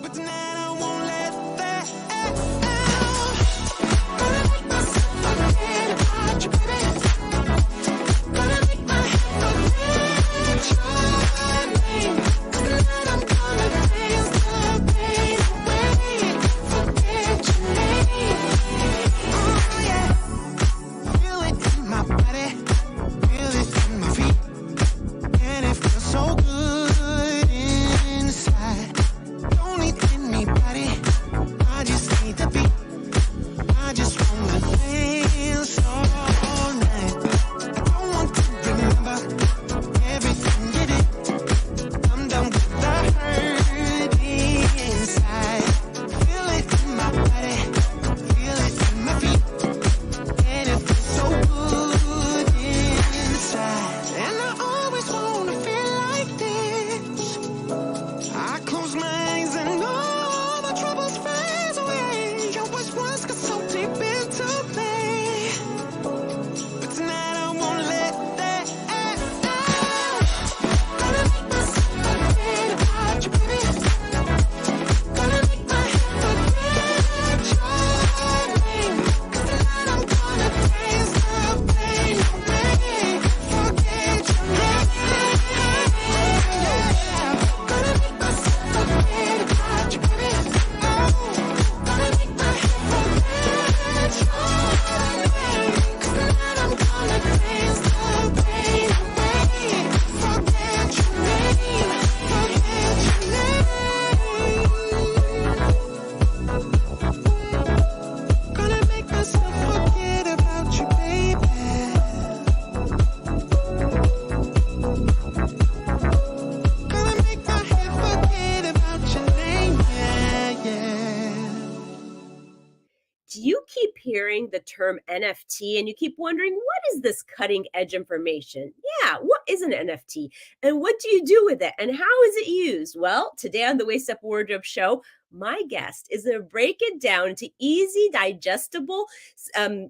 But tonight I won't let that out. Gonna make my head forget your name. 'Cause tonight I'm gonna dance the pain away. Forget your name. Oh yeah. Feel it in my body. Feel it in my feet. And it feels so good inside. Don't need anybody. I just need the beat. I just wanna dance all night. I don't want to remember everything you did. I'm done with the hurt inside. Feel it in my body. Feel it in my feet. And it feels so good inside. And I always wanna feel like this. I close my eyes and all the troubles fade away. Your voice once got so deep into me. But tonight I won't let that out. Gonna make myself forget about you, baby. Gonna make my head forget your name. 'Cause tonight I'm gonna dance the pain away. Forget your name. Gonna make myself forget about you, baby. Oh, gonna make my head forget your name. 'Cause tonight I'm gonna dance the pain away. Forget your name. Forget your name. Gonna make myself forget about you, baby. Gonna make my head forget about your name, yeah. Do you keep hearing the term NFT and you keep wondering, what is this cutting edge information? Yeah, what is an NFT? And what do you do with it? And how is it used? Well, today on the Waist Up Wardrobe Show, my guest is going to break it down into easy, digestible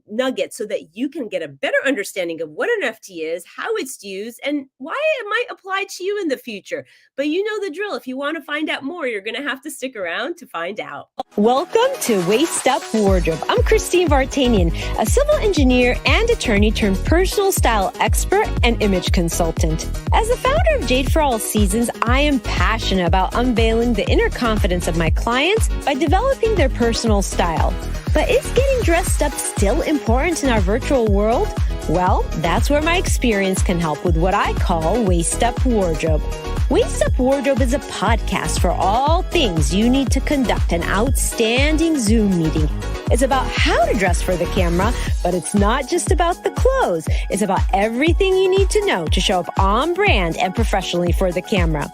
nuggets so that you can get a better understanding of what an NFT is, how it's used, and why it might apply to you in the future. But you know the drill. If you want to find out more, you're going to have to stick around to find out. Welcome to Waist Up Wardrobe. I'm Christine Vartanian, a civil engineer and attorney turned personal style expert and image consultant. As the founder of Jade for All Seasons, I am passionate about unveiling the inner confidence of my clients by developing their personal style. But is getting dressed up still important in our virtual world? Well, that's where my experience can help with what I call Waist Up Wardrobe. Waist Up Wardrobe is a podcast for all things you need to conduct an outstanding Zoom meeting. It's about how to dress for the camera, but it's not just about the clothes. It's about everything you need to know to show up on brand and professionally for the camera.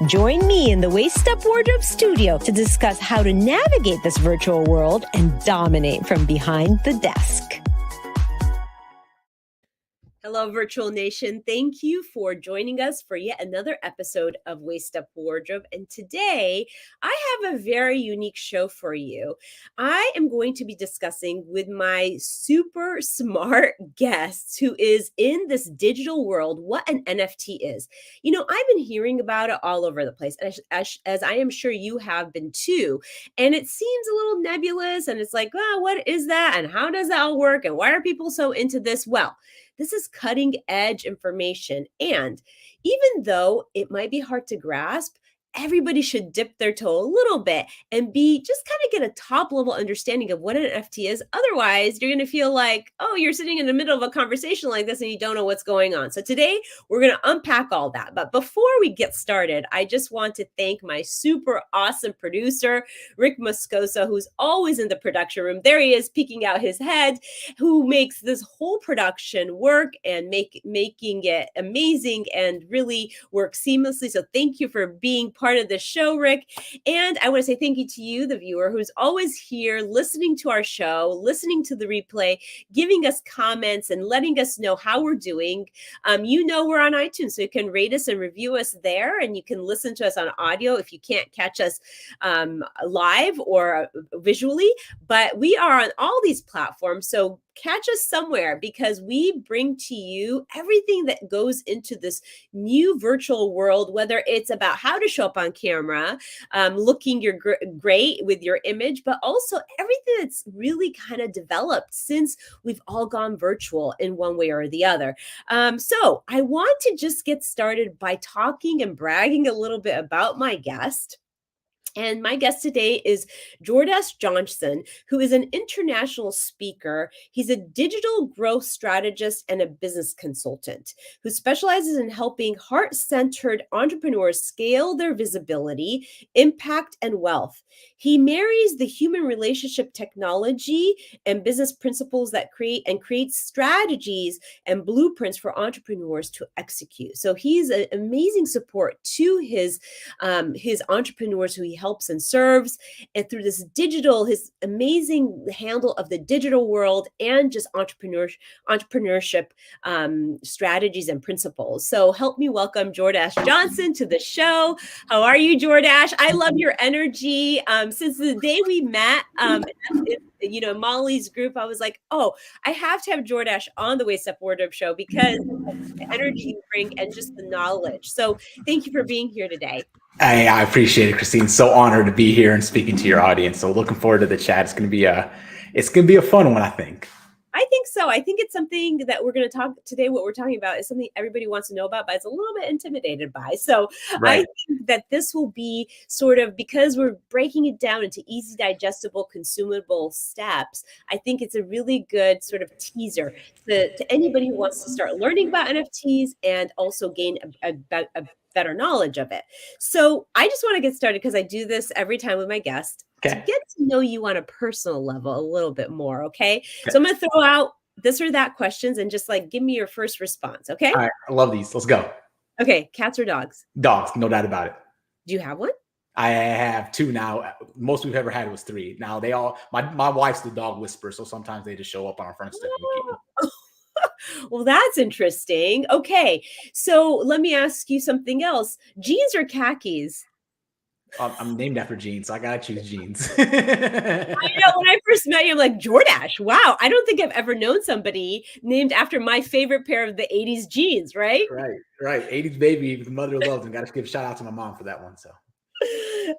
Join me in the Waist Up Wardrobe studio to discuss how to navigate this virtual world and dominate from behind the desk. Hello, Virtual Nation. Thank you for joining us for yet another episode of Waist Up Wardrobe. And today, I have a very unique show for you. I am going to be discussing with my super smart guest who is in this digital world what an NFT is. You know, I've been hearing about it all over the place, as I am sure you have been too. And it seems a little nebulous, and it's like, oh, what is that? And how does that all work? And why are people so into this? Well, this is cutting edge information. And even though it might be hard to grasp, everybody should dip their toe a little bit and just kind of get a top level understanding of what an NFT is. Otherwise, you're going to feel like, oh, you're sitting in the middle of a conversation like this and you don't know what's going on. So today we're going to unpack all that. But before we get started, I just want to thank my super awesome producer, Rick Moscoso, who's always in the production room. There he is peeking out his head, who makes this whole production work and making it amazing and really work seamlessly. So thank you for being part of the show, Rick. And I want to say thank you to you, the viewer, who's always here listening to our show, listening to the replay, giving us comments and letting us know how we're doing. You know we're on iTunes, so you can rate us and review us there, and you can listen to us on audio if you can't catch us live or visually. But we are on all these platforms, so catch us somewhere because we bring to you everything that goes into this new virtual world, whether it's about how to show up on camera, looking great with your image, but also everything that's really kind of developed since we've all gone virtual in one way or the other. So I want to just get started by talking and bragging a little bit about my guest. And my guest today is Jordus Johnson, who is an international speaker. He's a digital growth strategist and a business consultant who specializes in helping heart centered entrepreneurs scale their visibility, impact, and wealth. He marries the human relationship technology and business principles that creates strategies and blueprints for entrepreneurs to execute. So he's an amazing support to his entrepreneurs who he helps and serves, and through his amazing handle of the digital world and just entrepreneurship strategies and principles. So help me welcome Jordas Johnson to the show. How are you, Jordas? I love your energy. Since the day we met, Molly's group, I was like, oh, I have to have Jordas on the Waist Up Wardrobe show because of the energy you bring and just the knowledge. So thank you for being here today. I appreciate it, Christine. So honored to be here and speaking to your audience. So looking forward to the chat. It's gonna be a fun one, I think. I think so. I think it's something that we're going to talk today. What we're talking about is something everybody wants to know about, but it's a little bit intimidated by. So Right. I think that this will be sort of, because we're breaking it down into easy, digestible, consumable steps. I think it's a really good sort of teaser to anybody who wants to start learning about NFTs and also gain a better knowledge of it. So I just want to get started because I do this every time with my guest. Okay. To get to know you on a personal level a little bit more, okay? So I'm going to throw out this or that questions and just like give me your first response, okay? All right. I love these. Let's go. Okay, cats or dogs? Dogs, no doubt about it. Do you have one? I have 2 now. Most we've ever had was 3. Now they all my wife's the dog whisperer, so sometimes they just show up on our front step. And we keep them. Well, that's interesting. Okay, so let me ask you something else. Jeans or khakis? I'm named after jeans, so I gotta choose jeans. I know, when I first met you, I'm like, Jordas, wow, I don't think I've ever known somebody named after my favorite pair of the 80s jeans, right? Right. 80s baby, the mother loves them. Gotta give a shout out to my mom for that one. So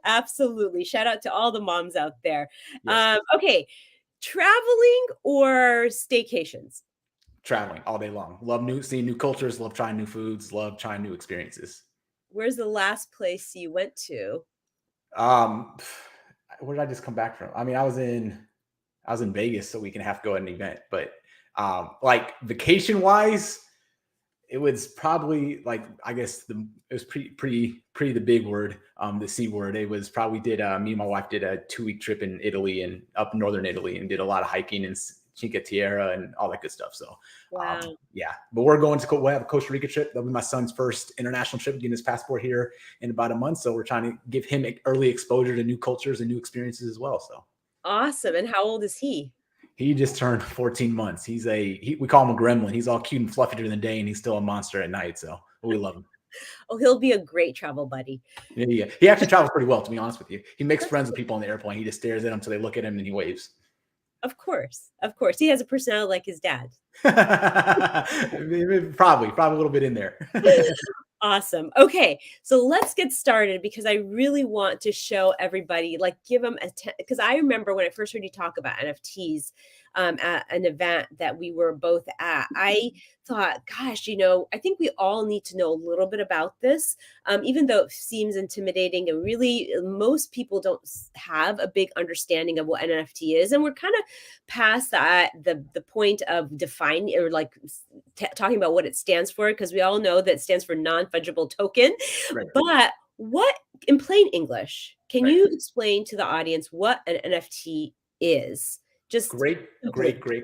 Absolutely. Shout out to all the moms out there. yes. Okay, traveling or staycations? Traveling all day long. Love seeing new cultures, love trying new foods, love trying new experiences. Where's the last place you went to? Where did I just come back from? I mean, I was in Vegas a week and a half ago at an event, but like vacation wise, it was probably like, I guess it was pretty the big word, the C word. It was probably me and my wife did a 2-week trip in Italy and up in northern Italy and did a lot of hiking and Cinque Terre and all that good stuff. So Wow. yeah, but we'll have a Costa Rica trip. That'll be my son's first international trip, getting his passport here in about a month. So we're trying to give him early exposure to new cultures and new experiences as well. So Awesome. And how old is he? he just turned 14 months. We call him a gremlin. He's all cute and fluffy during the day, and he's still a monster at night. So we love him. Oh, he'll be a great travel buddy. Yeah. He actually travels pretty well, to be honest with you. He makes friends with people on the airplane. He just stares at them until they look at him and he waves. Of course. He has a personality like his dad. Probably a little bit in there. Awesome. So let's get started because I really want to show everybody, like give them because I remember when I first heard you talk about NFTs at an event that we were both at, I thought, gosh, I think we all need to know a little bit about this, even though it seems intimidating and really most people don't have a big understanding of what an NFT is. And we're kind of past the point of defining or like talking about what it stands for, because we all know that it stands for non-fungible token. Right. But what, in plain English, can you explain to the audience what an NFT is? Just great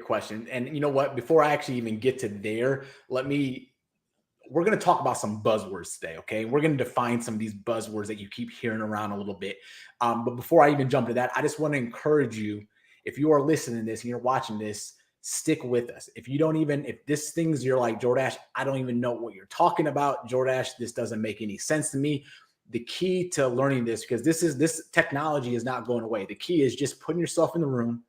question. And you know what? Before I actually even get to there, we're going to talk about some buzzwords today, okay? We're going to define some of these buzzwords that you keep hearing around a little bit. But before I even jump to that, I just want to encourage you, if you are listening to this and you're watching this, stick with us. If this thing's, you're like, Jordas, I don't even know what you're talking about. Jordas, this doesn't make any sense to me. The key to learning this, because this technology is not going away. The key is just putting yourself in the room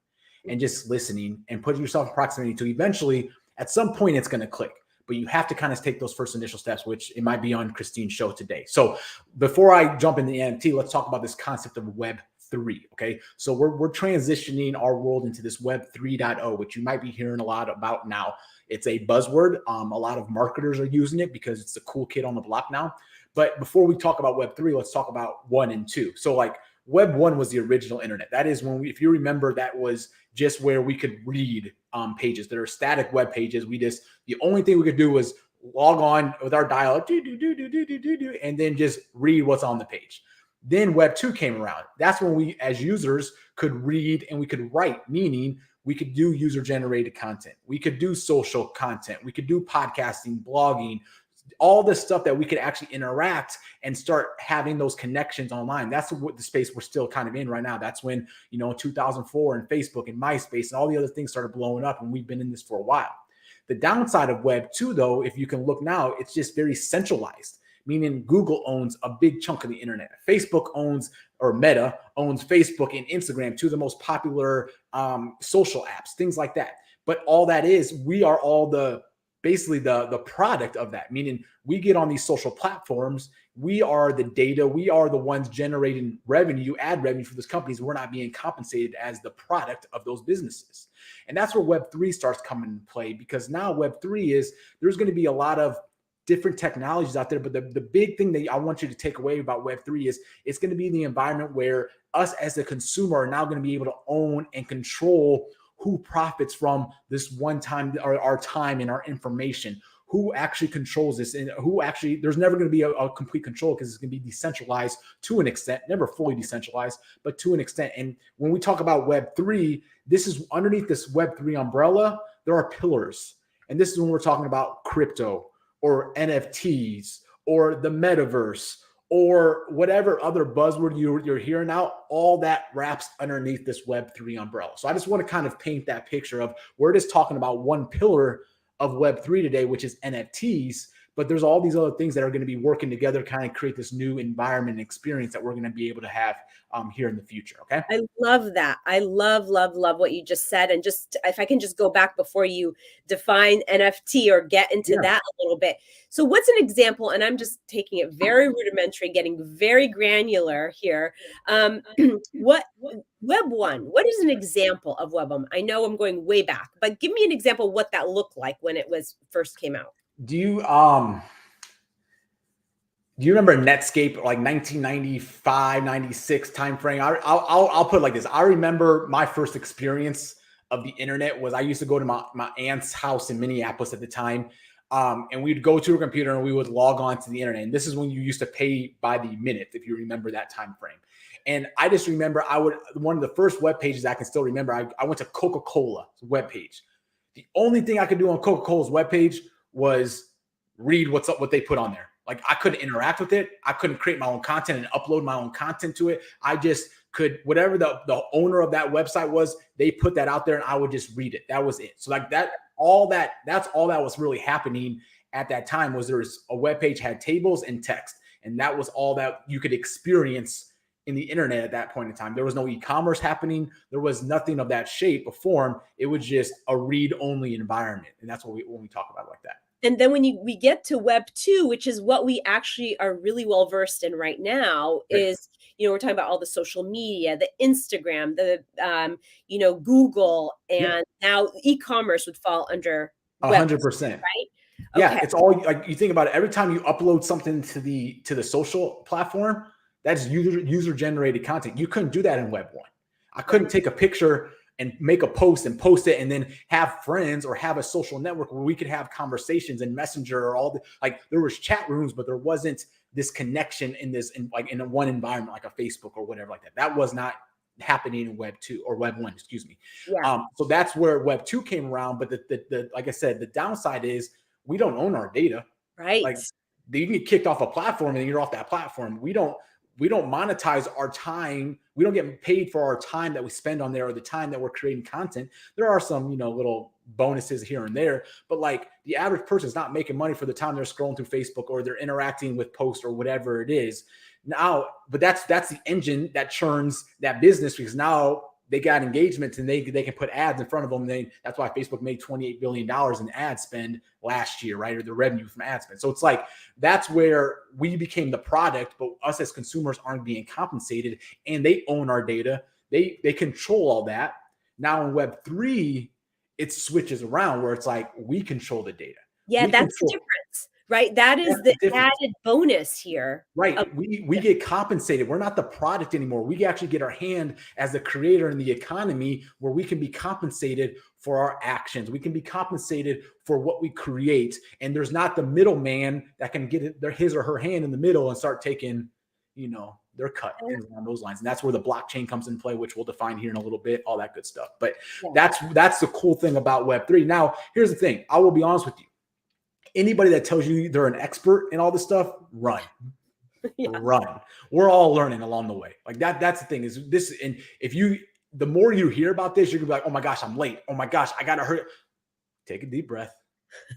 and just listening and putting yourself in proximity to eventually at some point it's going to click. But you have to kind of take those first initial steps, which it might be on Christine's show today. So before I jump into the NFT, let's talk about this concept of Web 3. Okay. So we're transitioning our world into this Web 3.0, which you might be hearing a lot about now. It's a buzzword. A lot of marketers are using it because it's the cool kid on the block now. But before we talk about Web 3, let's talk about 1 and 2. So like Web 1 was the original internet. That is when if you remember, that was just where we could read pages that are static web pages. The only thing we could do was log on with our dial, and then just read what's on the page. Then Web 2 came around. That's when we, as users, could read and we could write, meaning we could do user-generated content. We could do social content. We could do podcasting, blogging, all the stuff that we could actually interact and start having those connections online. That's what the space we're still kind of in right now. That's when, 2004 and Facebook and MySpace and all the other things started blowing up, and we've been in this for a while. The downside of Web 2, though, if you can look now, it's just very centralized, meaning Google owns a big chunk of the internet. Facebook owns, or Meta owns, Facebook and Instagram, two of the most popular social apps, things like that. But all that is, we are all basically the product of that, meaning we get on these social platforms. We are the data. We are the ones generating revenue, ad revenue for those companies. We're not being compensated as the product of those businesses. And that's where Web 3 starts coming into play, because now Web 3 is, there's going to be a lot of different technologies out there. But the big thing that I want you to take away about Web 3 is it's going to be the environment where us as a consumer are now going to be able to own and control who profits from this one time, our time and our information, who actually controls this, and who actually, there's never going to be a complete control, because it's going to be decentralized to an extent, never fully decentralized, but to an extent. And when we talk about Web 3, this is underneath this Web 3 umbrella, there are pillars. And this is when we're talking about crypto or NFTs or the metaverse or whatever other buzzword you're hearing out, all that wraps underneath this Web 3 umbrella. So I just want to kind of paint that picture of, we're just talking about one pillar of Web 3 today, which is NFTs, but there's all these other things that are going to be working together, kind of create this new environment and experience that we're going to be able to have here in the future. Okay. I love that. I love what you just said. And just, if I can just go back before you define NFT or get into that a little bit. So what's an example? And I'm just taking it very rudimentary, getting very granular here. What Web 1, what is an example of Web 1? I know I'm going way back, but give me an example of what that looked like when it was first came out. Do you remember Netscape, like 1995, 96 timeframe? I'll put it like this. I remember my first experience of the internet was, I used to go to my aunt's house in Minneapolis at the time. And we'd go to a computer and we would log on to the internet. And this is when you used to pay by the minute, if you remember that time frame. And I just remember one of the first web pages I can still remember, I went to Coca-Cola's webpage. The only thing I could do on Coca-Cola's webpage was read what they put on there. Like, I couldn't interact with it. I couldn't create my own content and upload my own content to it. I just could, whatever the owner of that website was, they put that out there and I would just read it. That was it. So like that's all that was really happening at that time. Was there's a web page had tables and text, and that was all that you could experience in the internet at that point in time. There was no e-commerce happening. There was nothing of that shape or form. It was just a read-only environment. And that's what when we talk about it like that. And then when we get to Web 2, which is what we actually are really well versed in right now, is, we're talking about all the social media, the Instagram, the, Google, and now e-commerce would fall under 100%. Right? Yeah. Okay. It's all, like, you think about it, every time you upload something to the social platform, that's user generated content. You couldn't do that in Web 1. I couldn't take a picture and make a post and post it and then have friends or have a social network where we could have conversations in Messenger or there was chat rooms, but there wasn't this connection in a one environment, like a Facebook or whatever like that. That was not happening in Web 2 or Web 1, excuse me. Yeah. So that's where Web 2 came around. But the like I said, the downside is we don't own our data. Right. Like, you get kicked off a platform and you're off that platform. We don't monetize our time. We don't get paid for our time that we spend on there or the time that we're creating content. There are some, little bonuses here and there, but like the average person is not making money for the time they're scrolling through Facebook or they're interacting with posts or whatever it is now. But that's the engine that churns that business, because now they got engagements and they can put ads in front of them. That's why Facebook made $28 billion in ad spend last year, right? Or the revenue from ad spend. So it's like, that's where we became the product, but us as consumers aren't being compensated, and they own our data. They control all that. Now in Web3, it switches around where it's like, we control the data. Yeah, that's the difference, right? That is the added bonus here. Right. We get compensated. We're not the product anymore. We actually get our hand as the creator in the economy, where we can be compensated for our actions. We can be compensated for what we create. And there's not the middleman that can get his or her hand in the middle and start taking, their cut on those lines. And that's where the blockchain comes in play, which we'll define here in a little bit, all that good stuff. But that's the cool thing about Web3. Now, here's the thing. I will be honest with you. Anybody that tells you they're an expert in all this stuff, run. Run. We're all learning along the way. Like that's the thing is this. And the more you hear about this, you're gonna be like, oh my gosh, I'm late. Oh my gosh, I gotta hurry. Take a deep breath.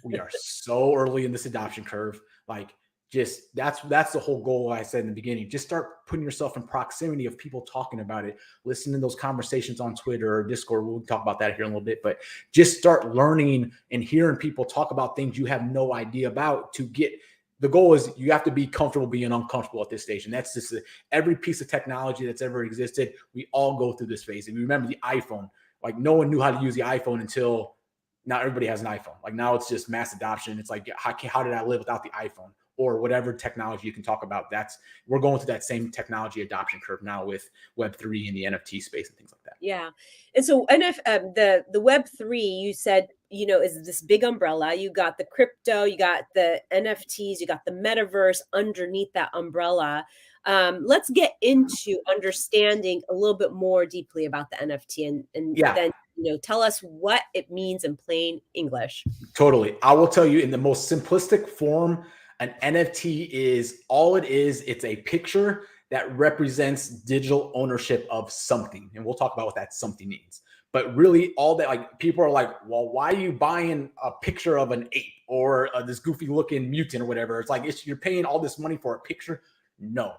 We are so early in this adoption curve. Like, just that's the whole goal I said in the beginning. Just start putting yourself in proximity of people talking about it. Listen to those conversations on Twitter or Discord. We'll talk about that here in a little bit, but just start learning and hearing people talk about things you have no idea about. The goal is you have to be comfortable being uncomfortable at this stage. And that's just every piece of technology that's ever existed. We all go through this phase. And you remember the iPhone, like no one knew how to use the iPhone until now everybody has an iPhone. Like now it's just mass adoption. It's like, how did I live without the iPhone? Or whatever technology you can talk about. We're going through that same technology adoption curve now with Web3 and the NFT space and things like that. Yeah. And so the Web3, you said, is this big umbrella. You got the crypto, you got the NFTs, you got the metaverse underneath that umbrella. Let's get into understanding a little bit more deeply about the NFT and then tell us what it means in plain English. Totally. I will tell you in the most simplistic form, an NFT is all it is. It's a picture that represents digital ownership of something. And we'll talk about what that something means. But really all that, like, people are like, well, why are you buying a picture of an ape or this goofy looking mutant or whatever? It's like, you're paying all this money for a picture. No,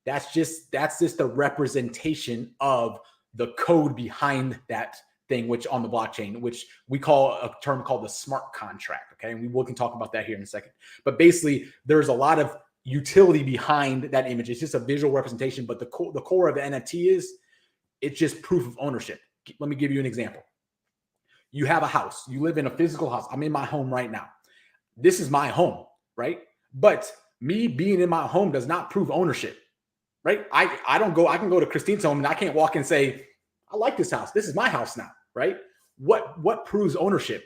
that's just the representation of the code behind that thing, which on the blockchain, which we call a term called the smart contract. Okay. And we can talk about that here in a second. But basically there's a lot of utility behind that image. It's just a visual representation, but the core of the NFT is it's just proof of ownership. Let me give you an example. You have a house, you live in a physical house. I'm in my home right now. This is my home, right? But me being in my home does not prove ownership, right? I can go to Christine's home and I can't walk and say, I like this house. This is my house now, right? What proves ownership?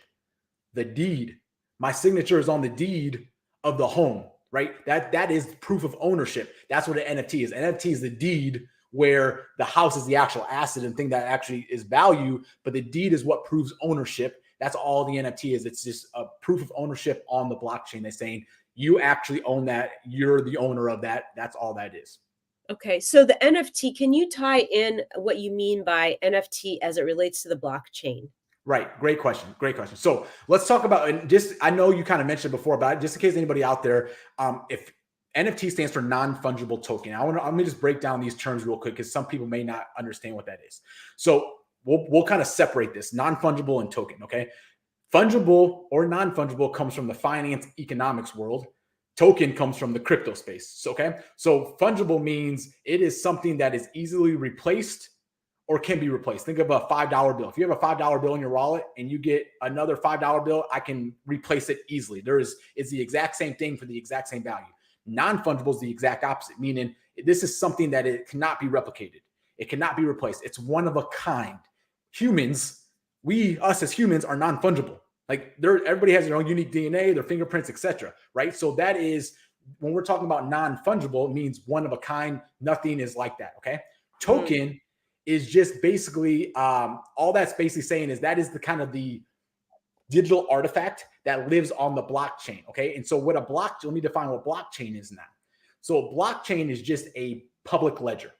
The deed. My signature is on the deed of the home, right? That is proof of ownership. That's what an NFT is. An NFT is the deed where the house is the actual asset and thing that actually is value, but the deed is what proves ownership. That's all the NFT is. It's just a proof of ownership on the blockchain. They're saying you actually own that. You're the owner of that. That's all that is. Okay, so the NFT, can you tie in what you mean by NFT as it relates to the blockchain? Right. Great question. Great question. So let's talk about, and just, I know you kind of mentioned before, but just in case anybody out there, if NFT stands for non-fungible token. Let me just break down these terms real quick because some people may not understand what that is. So we'll kind of separate this non-fungible and token. Okay. Fungible or non-fungible comes from the finance economics world. Token comes from the crypto space. Okay. So fungible means it is something that is easily replaced or can be replaced. Think of a $5 bill. If you have a $5 bill in your wallet and you get another $5 bill, I can replace it easily. It's the exact same thing for the exact same value. Non-fungible is the exact opposite, meaning this is something that it cannot be replicated. It cannot be replaced. It's one of a kind. Humans, us as humans are non-fungible. Like everybody has their own unique DNA, their fingerprints, etc. Right? So that is, when we're talking about non-fungible, it means one of a kind. Nothing is like that. Okay. Token is just basically all that's basically saying is that is the kind of the digital artifact that lives on the blockchain. Okay. And so let me define what blockchain is now. So a blockchain is just a public ledger.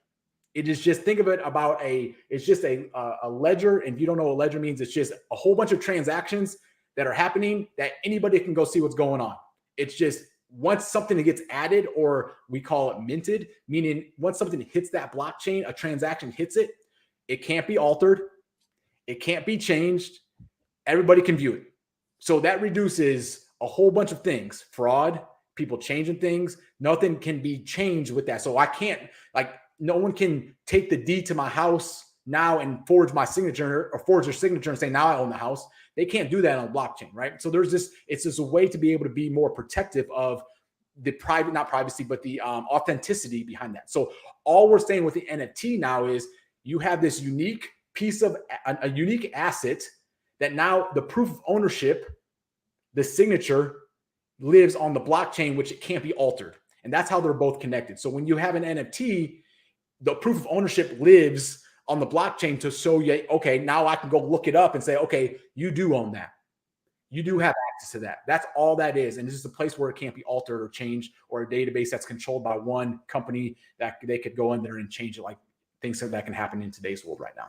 It is just, think of it about it's just a ledger. And if you don't know what a ledger means, it's just a whole bunch of transactions that are happening that anybody can go see what's going on. It's just once something gets added, or we call it minted, meaning once something hits that blockchain, a transaction hits it, It can't be altered. It can't be changed. Everybody can view it. So that reduces a whole bunch of things, fraud, people changing things. Nothing can be changed with that. So I can't, like, no one can take the deed to my house now and forge my signature or forge their signature and say, now I own the house. They can't do that on blockchain, right? So there's this, it's just a way to be able to be more protective of the private, not privacy, but the authenticity behind that. So all we're saying with the NFT now is you have this unique piece of a unique asset that now the proof of ownership, the signature, lives on the blockchain, which it can't be altered. And that's how they're both connected. So when you have an NFT, the proof of ownership lives on the blockchain to show you, okay, now I can go look it up and say, okay, you do own that. You do have access to that. That's all that is. And this is a place where it can't be altered or changed, or a database that's controlled by one company that they could go in there and change it, like things that can happen in today's world right now.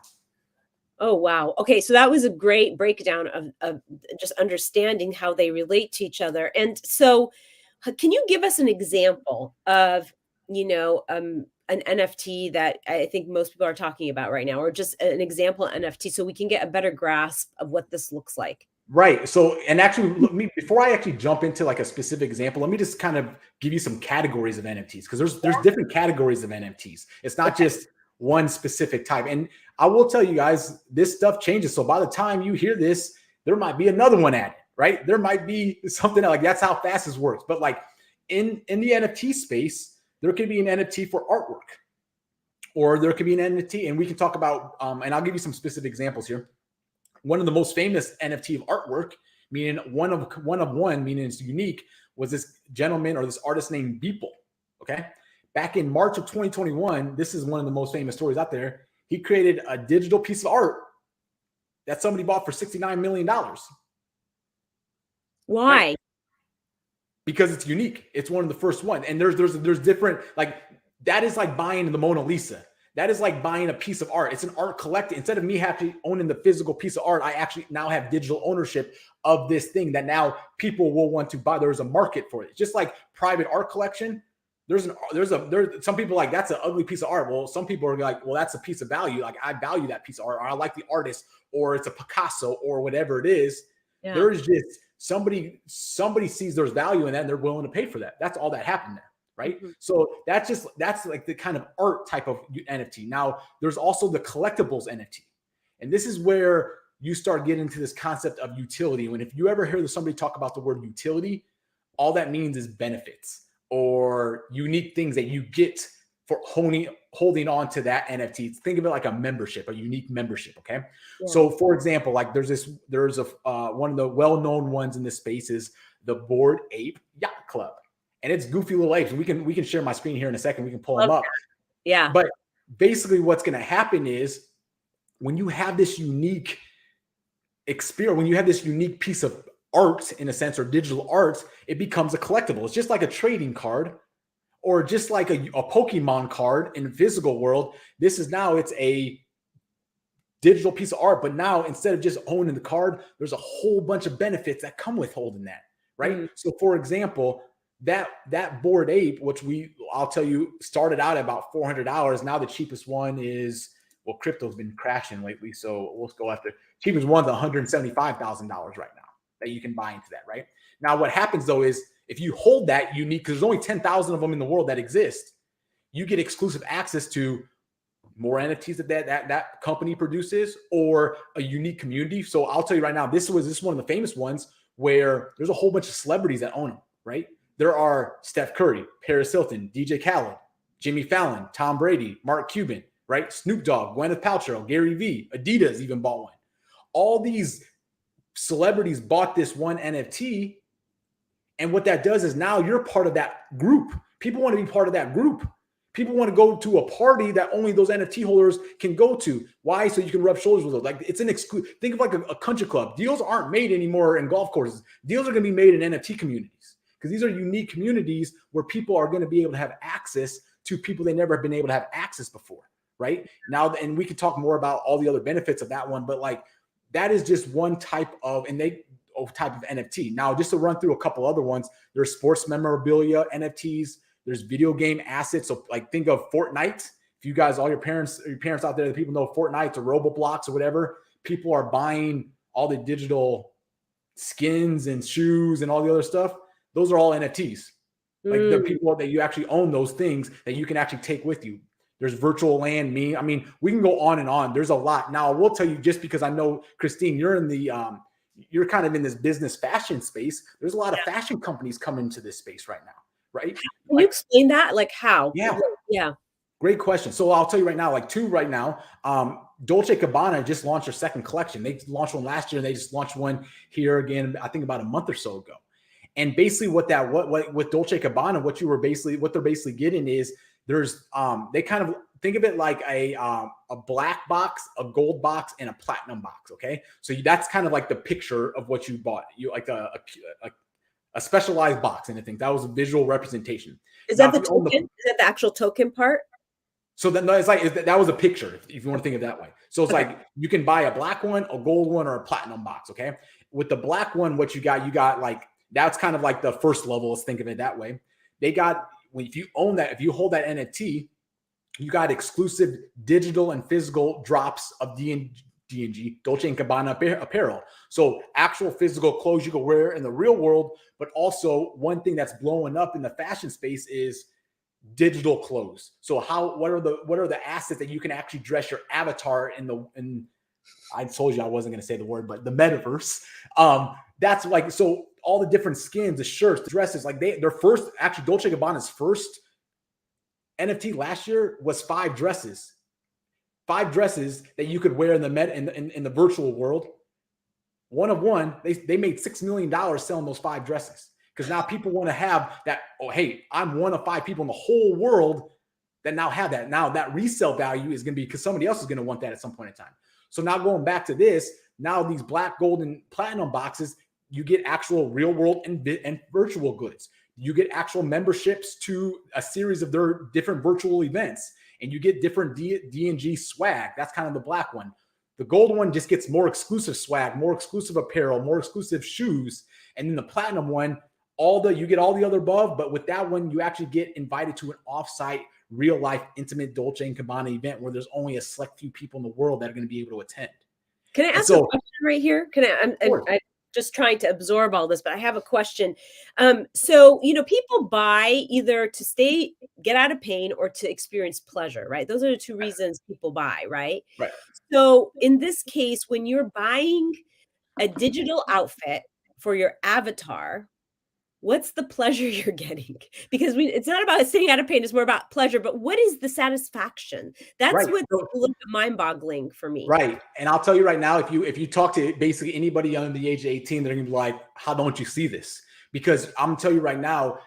Oh, wow. Okay. So that was a great breakdown of just understanding how they relate to each other. And so can you give us an example of, an NFT that I think most people are talking about right now, or just an example NFT so we can get a better grasp of what this looks like? Right. So, and actually, before I actually jump into like a specific example, let me just kind of give you some categories of NFTs, because there's different categories of NFTs. It's not just one specific type. And I will tell you guys, this stuff changes. So by the time you hear this, there might be another one added, right? There might be something like that's how fast this works. But like in the NFT space, there could be an NFT for artwork, or there could be an NFT, and we can talk about, and I'll give you some specific examples here. One of the most famous NFT of artwork, meaning one of one, meaning it's unique, was this gentleman or this artist named Beeple. Okay. Back in March of 2021, this is one of the most famous stories out there. He created a digital piece of art that somebody bought for $69 million. Why? Right? Because it's unique. It's one of the first ones. And there's different, like, that is like buying the Mona Lisa. That is like buying a piece of art. It's an art collecting. Instead of me having owning the physical piece of art, I actually now have digital ownership of this thing that now people will want to buy. There's a market for it. Just like private art collection. There's some people like, that's an ugly piece of art. Well, some people are like, well, that's a piece of value. Like, I value that piece of art, or I like the artist, or it's a Picasso, or whatever it is. Yeah. There's just somebody sees there's value in that and they're willing to pay for that. That's all that happened there. Right. Mm-hmm. So that's like the kind of art type of NFT. Now there's also the collectibles NFT. And this is where you start getting into this concept of utility. When if you ever hear somebody talk about the word utility, all that means is benefits or unique things that you get for holding on to that NFT. Think of it like a membership, a unique membership. Okay. Yeah. So for example, like there's one of the well-known ones in this space is the Bored Ape Yacht Club. And it's goofy little apes. We can share my screen here in a second. We can pull them up. Yeah. But basically what's going to happen is when you have this unique experience, when you have this unique piece of art in a sense, or digital art, it becomes a collectible. It's just like a trading card, or just like a Pokemon card in the physical world. This is now, it's a digital piece of art, but now instead of just owning the card, there's a whole bunch of benefits that come with holding that, right? Mm. So for example, that Bored Ape, which I'll tell you, started out at about $400. Now the cheapest one is, well, crypto's been crashing lately, so we'll go after cheapest one's $175,000 right now that you can buy into that, right? Now what happens though is if you hold that unique, because there's only 10,000 of them in the world that exist, you get exclusive access to more NFTs that company produces, or a unique community. So I'll tell you right now, this is one of the famous ones where there's a whole bunch of celebrities that own them, right? There are Steph Curry, Paris Hilton, DJ Khaled, Jimmy Fallon, Tom Brady, Mark Cuban, right? Snoop Dogg, Gwyneth Paltrow, Gary Vee, Adidas even bought one. All these celebrities bought this one NFT. And what that does is now you're part of that group. People want to be part of that group. People want to go to a party that only those NFT holders can go to. Why? So you can rub shoulders with them. Like, it's an exclusive. Think of like a country club. Deals aren't made anymore in golf courses. Deals are going to be made in NFT communities, because these are unique communities where people are going to be able to have access to people they never have been able to have access before, right? Now, and we can talk more about all the other benefits of that one, but like that is just one type of NFT. Now, just to run through a couple other ones, there's sports memorabilia NFTs. There's video game assets. So like think of Fortnite. if you guys, all your parents out there, the people know Fortnite or Roblox or whatever, people are buying all the digital skins and shoes and all the other stuff. Those are all NFTs. Like the people that you actually own those things that you can actually take with you. There's virtual land, I mean, we can go on and on. There's a lot. Now, I will tell you, just because I know, Christine, you're in the, you're kind of in this business fashion space. There's a lot of fashion companies coming into this space right now, right? Can you explain that? Like how? Yeah. Yeah. Great question. So I'll tell you right now, like two right now, Dolce Gabbana just launched their second collection. They launched one last year. And they just launched one here again, I think about a month or so ago. And basically what with Dolce Gabbana, what they're basically getting is there's, they kind of think of it like a black box, a gold box, and a platinum box. Okay. So that's kind of like the picture of what you bought. You like a specialized box. And I think that was a visual representation. Is that the token? Is that the actual token part? So then it's like, that was a picture, if you want to think of it that way. So it's like, you can buy a black one, a gold one, or a platinum box. Okay. With the black one, what you got like, that's kind of like the first level. Let's think of it that way. They got, if you own that, if you hold that NFT, you got exclusive digital and physical drops of D&G, Dolce & Gabbana apparel. So actual physical clothes you can wear in the real world, but also one thing that's blowing up in the fashion space is digital clothes. So what are the assets that you can actually dress your avatar in I told you I wasn't going to say the word, but the metaverse. That's like, so all the different skins, the shirts, the dresses, like their first, actually Dolce & Gabbana's first NFT last year was 5 dresses that you could wear in the virtual world. One, they made $6 million selling those 5 dresses. Because now people want to have that, oh, hey, I'm one of 5 people in the whole world that now have that. Now that resale value is going to be, because somebody else is going to want that at some point in time. So now going back to this, now these black, gold, and platinum boxes, you get actual real world and virtual goods. You get actual memberships to a series of their different virtual events, and you get different D&G swag. That's kind of the black one. The gold one just gets more exclusive swag, more exclusive apparel, more exclusive shoes. And then the platinum one, you get all the other above, but with that one, you actually get invited to an offsite, real life, intimate Dolce & Gabbana event where there's only a select few people in the world that are going to be able to attend. Can I ask a question right here? I'm just trying to absorb all this, but I have a question. So, people buy either to get out of pain or to experience pleasure, right? Those are the 2 reasons people buy, right? Right. So in this case, when you're buying a digital outfit for your avatar, what's the pleasure you're getting? Because it's not about staying out of pain. It's more about pleasure. But what is the satisfaction? That's what's a little bit mind-boggling for me. Right. And I'll tell you right now, if you talk to basically anybody under the age of 18, they're going to be like, how don't you see this? Because I'm going to tell you right now,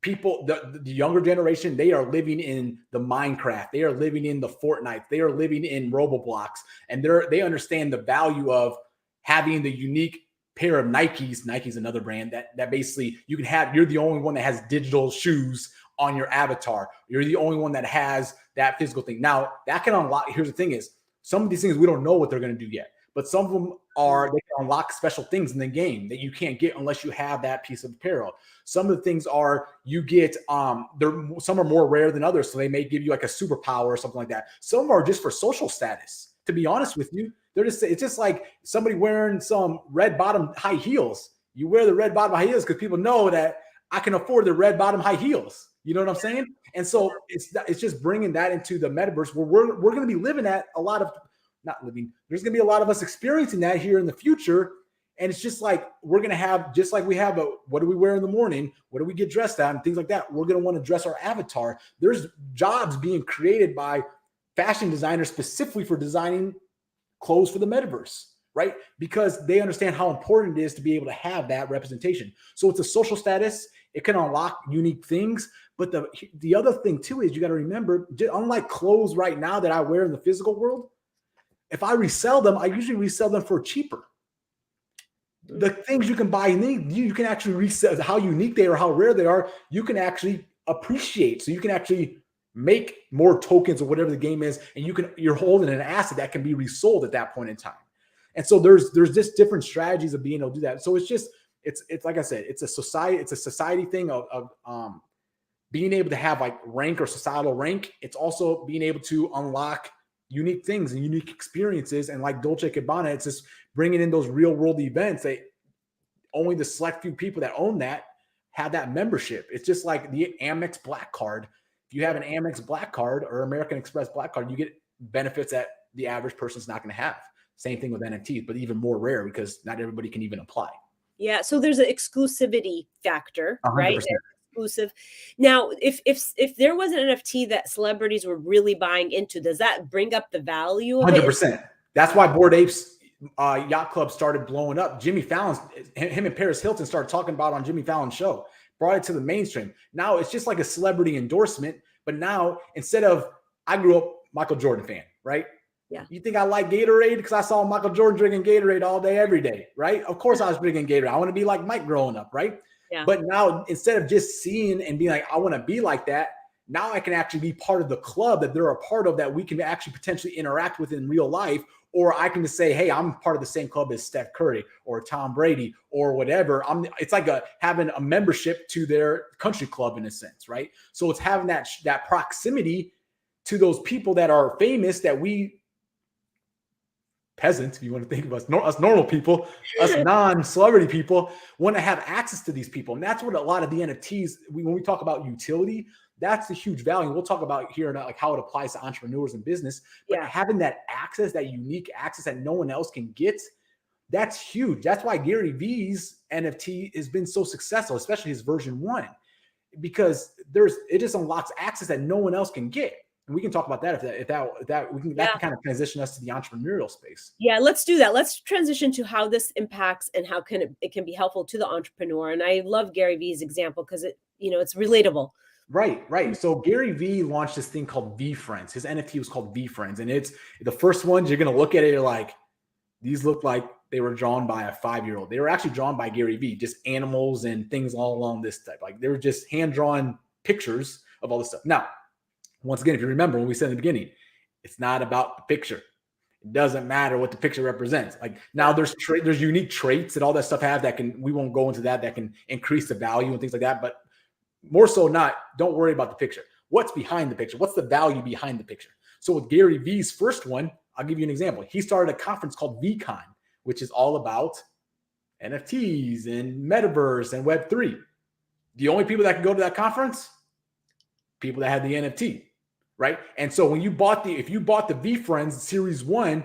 people, the younger generation, they are living in the Minecraft. They are living in the Fortnite. They are living in Roblox. And they understand the value of having the unique pair of Nike's another brand that basically you can have, you're the only one that has digital shoes on your avatar. You're the only one that has that physical thing. Now that can unlock, here's the thing is, some of these things, we don't know what they're going to do yet, but some of them they can unlock special things in the game that you can't get unless you have that piece of apparel. Some of the things are, you get, some are more rare than others. So they may give you like a superpower or something like that. Some are just for social status, to be honest with you. It's just like somebody wearing some red bottom high heels. You wear the red bottom high heels because people know that I can afford the red bottom high heels. You know what I'm saying? And so it's just bringing that into the metaverse where we're going to be living at there's going to be a lot of us experiencing that here in the future. And it's just like, we're going to have, just like we have what do we wear in the morning? What do we get dressed at? And things like that. We're going to want to dress our avatar. There's jobs being created by fashion designers specifically for designing clothes for the metaverse, right? Because they understand how important it is to be able to have that representation. So it's a social status. It can unlock unique things. But the other thing too is, you got to remember, unlike clothes right now that I wear in the physical world, if I resell them, I usually resell them for cheaper. The things you can buy, you can actually resell, how unique they are, how rare they are, you can actually appreciate. So you can actually make more tokens or whatever the game is, and you're holding an asset that can be resold at that point in time. And so there's just different strategies of being able to do that. So it's like I said, it's a society thing of being able to have like rank or societal rank. It's also being able to unlock unique things and unique experiences. And like Dolce Gabbana, it's just bringing in those real world events that only the select few people that own that have that membership. It's just like the Amex Black Card. If you have an Amex Black Card or American Express Black Card, you get benefits that the average person's not going to have. Same thing with NFTs, but even more rare because not everybody can even apply. Yeah. So there's an exclusivity factor, 100%. right? Exclusive. Now, if there was an NFT that celebrities were really buying into, does that bring up the value of 100%. it? That's why Bored Apes Yacht Club started blowing up. Jimmy Fallon, him and Paris Hilton started talking about on Jimmy Fallon's show, brought it to the mainstream. Now it's just like a celebrity endorsement, but now instead of, I grew up Michael Jordan fan, right? Yeah. You think I like Gatorade because I saw Michael Jordan drinking Gatorade all day, every day, right? Of course I was drinking Gatorade. I want to be like Mike growing up, right? Yeah. But now instead of just seeing and being like, I want to be like that, now I can actually be part of the club that they're a part of that we can actually potentially interact with in real life. Or I can just say, hey, I'm part of the same club as Steph Curry or Tom Brady or whatever. It's like having a membership to their country club in a sense, right? So it's having that proximity to those people that are famous that we peasants, if you want to think of us normal people, us non-celebrity people, want to have access to these people. And that's what a lot of the NFTs, when we talk about utility, that's the huge value. We'll talk about here like how it applies to entrepreneurs and business. But having that access, that unique access that no one else can get, that's huge. That's why Gary Vee's NFT has been so successful, especially his version 1, because it just unlocks access that no one else can get. And we can talk about that that can kind of transition us to the entrepreneurial space. Yeah, let's do that. Let's transition to how this impacts and how it can be helpful to the entrepreneur. And I love Gary Vee's example because it's relatable. Right. So Gary Vee launched this thing called VeeFriends. His NFT was called VeeFriends. And it's the first ones you're going to look at it, you're like, these look like they were drawn by a 5-year-old. They were actually drawn by Gary Vee, just animals and things all along this type. Like they were just hand-drawn pictures of all this stuff. Now, once again, if you remember when we said in the beginning, it's not about the picture. It doesn't matter what the picture represents. Like now there's unique traits that all that stuff have we won't go into that can increase the value and things like that. But more so don't worry about the picture. What's behind the picture? What's the value behind the picture? So with Gary Vee's first one, I'll give you an example. He started a conference called VeeCon, which is all about NFTs and metaverse and Web3. The only people that can go to that conference, people that had the NFT, right? And so when if you bought the VeeFriends Series 1,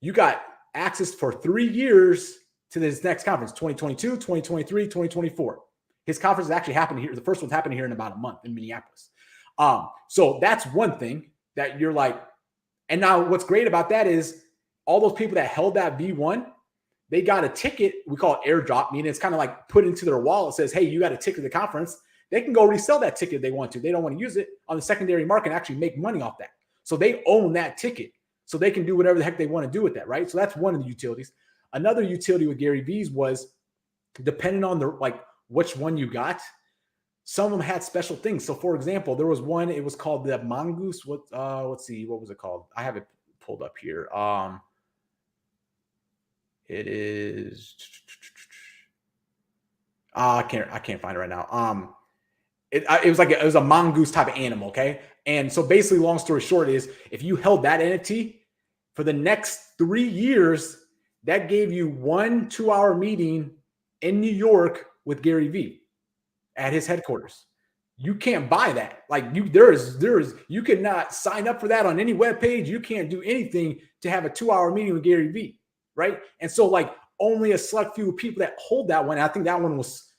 you got access for 3 years to this next conference, 2022, 2023, 2024. His conference is actually happening here. The first one's happening here in about a month in Minneapolis. So that's one thing that you're like, and now what's great about that is all those people that held that V1, they got a ticket. We call it airdrop, meaning it's kind of like put into their wallet. It says, hey, you got a ticket to the conference. They can go resell that ticket if they want to. They don't want to use it on the secondary market and actually make money off that. So they own that ticket. So they can do whatever the heck they want to do with that, right? So that's one of the utilities. Another utility with Gary Vee's was depending on which one you got, some of them had special things. So for example, there was one, it was called the Mongoose. Let's see, what was it called? I have it pulled up here. It is, I can't find it right now. It was a mongoose type of animal. Okay. And so basically, long story short is if you held that NFT for the next 3 years, that gave you 1 2-hour meeting in New York with Gary Vee at his headquarters. You can't buy that. Like you cannot sign up for that on any web page. You can't do anything to have a 2-hour meeting with Gary Vee. Right. And so only a select few people that hold that one. I think that one was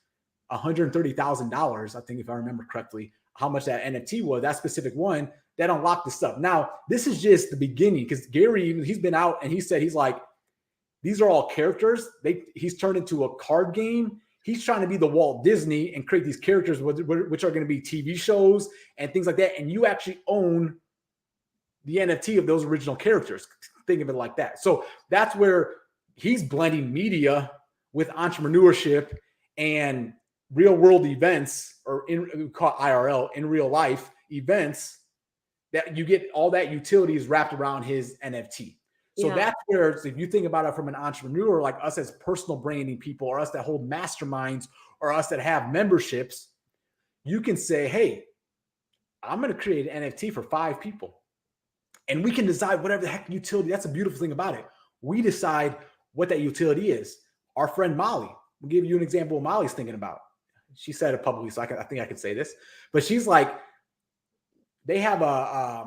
$130,000. I think if I remember correctly, how much that NFT was, that specific one that unlocked the stuff. Now, this is just the beginning because Gary, he's been out and he said, he's like, these are all characters. He's turned into a card game. He's trying to be the Walt Disney and create these characters, which are going to be TV shows and things like that. And you actually own the NFT of those original characters. Think of it like that. So that's where he's blending media with entrepreneurship and real world events, or we call it IRL, in real life events, that you get all that utilities wrapped around his NFT. So that's where, if you think about it from an entrepreneur, like us as personal branding people, or us that hold masterminds, or us that have memberships, you can say, hey, I'm going to create an NFT for 5 people. And we can decide whatever the heck utility. That's a beautiful thing about it. We decide what that utility is. Our friend Molly, we'll give you an example of what Molly's thinking about. She said it publicly, so I think I can say this. But she's like, they have I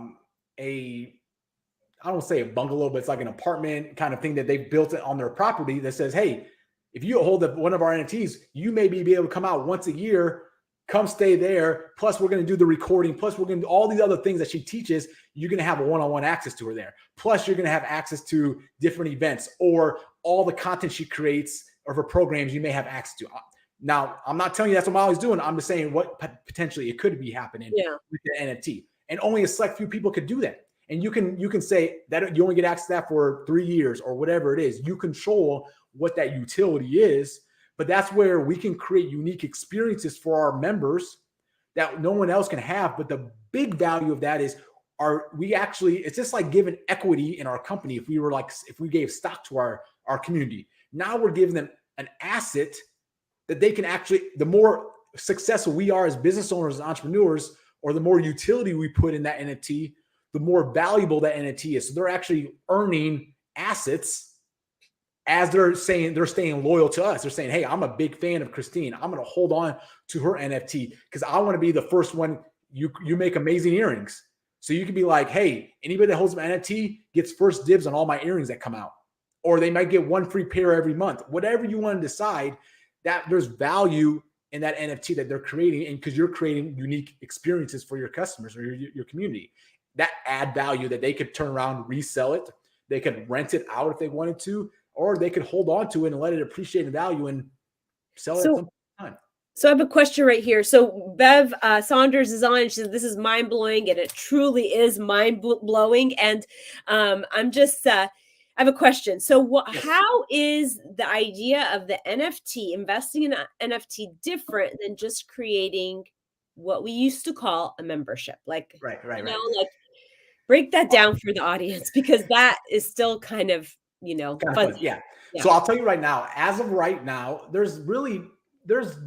don't say a bungalow, but it's like an apartment kind of thing that they've built it on their property that says, hey, if you hold one of our NFTs, you may be able to come out once a year, come stay there. Plus, we're going to do the recording. Plus, we're going to do all these other things that she teaches. You're going to have a one-on-one access to her there. Plus, you're going to have access to different events or all the content she creates or her programs you may have access to. Now, I'm not telling you that's what Molly's doing. I'm just saying what potentially it could be happening with the NFT. And only a select few people could do that. And you can say that you only get access to that for 3 years or whatever it is. You control what that utility is, but that's where we can create unique experiences for our members that no one else can have. But the big value of that is it's just like giving equity in our company. If we gave stock to our community, now we're giving them an asset that they can actually, the more successful we are as business owners, as entrepreneurs, or the more utility we put in that NFT, the more valuable that NFT is. So they're actually earning assets as they're staying loyal to us. They're saying, hey, I'm a big fan of Christine. I'm going to hold on to her NFT because I want to be the first one. You make amazing earrings. So you can be like, hey, anybody that holds my NFT gets first dibs on all my earrings that come out. Or they might get 1 free pair every month. Whatever you want to decide, that there's value in that NFT that they're creating, and because you're creating unique experiences for your customers or your community. That add value that they could turn around, resell it. They could rent it out if they wanted to, or they could hold on to it and let it appreciate in value and sell it at some time. So I have a question right here. So Bev Saunders is on. She says, this is mind blowing, and it truly is mind blowing. And I'm just, I have a question. So how is the idea of the NFT, investing in an NFT, different than just creating what we used to call a membership? Like, right. Like, break that down for the audience, because that is still kind of, fuzzy. Yeah. So I'll tell you right now, as of right now, there's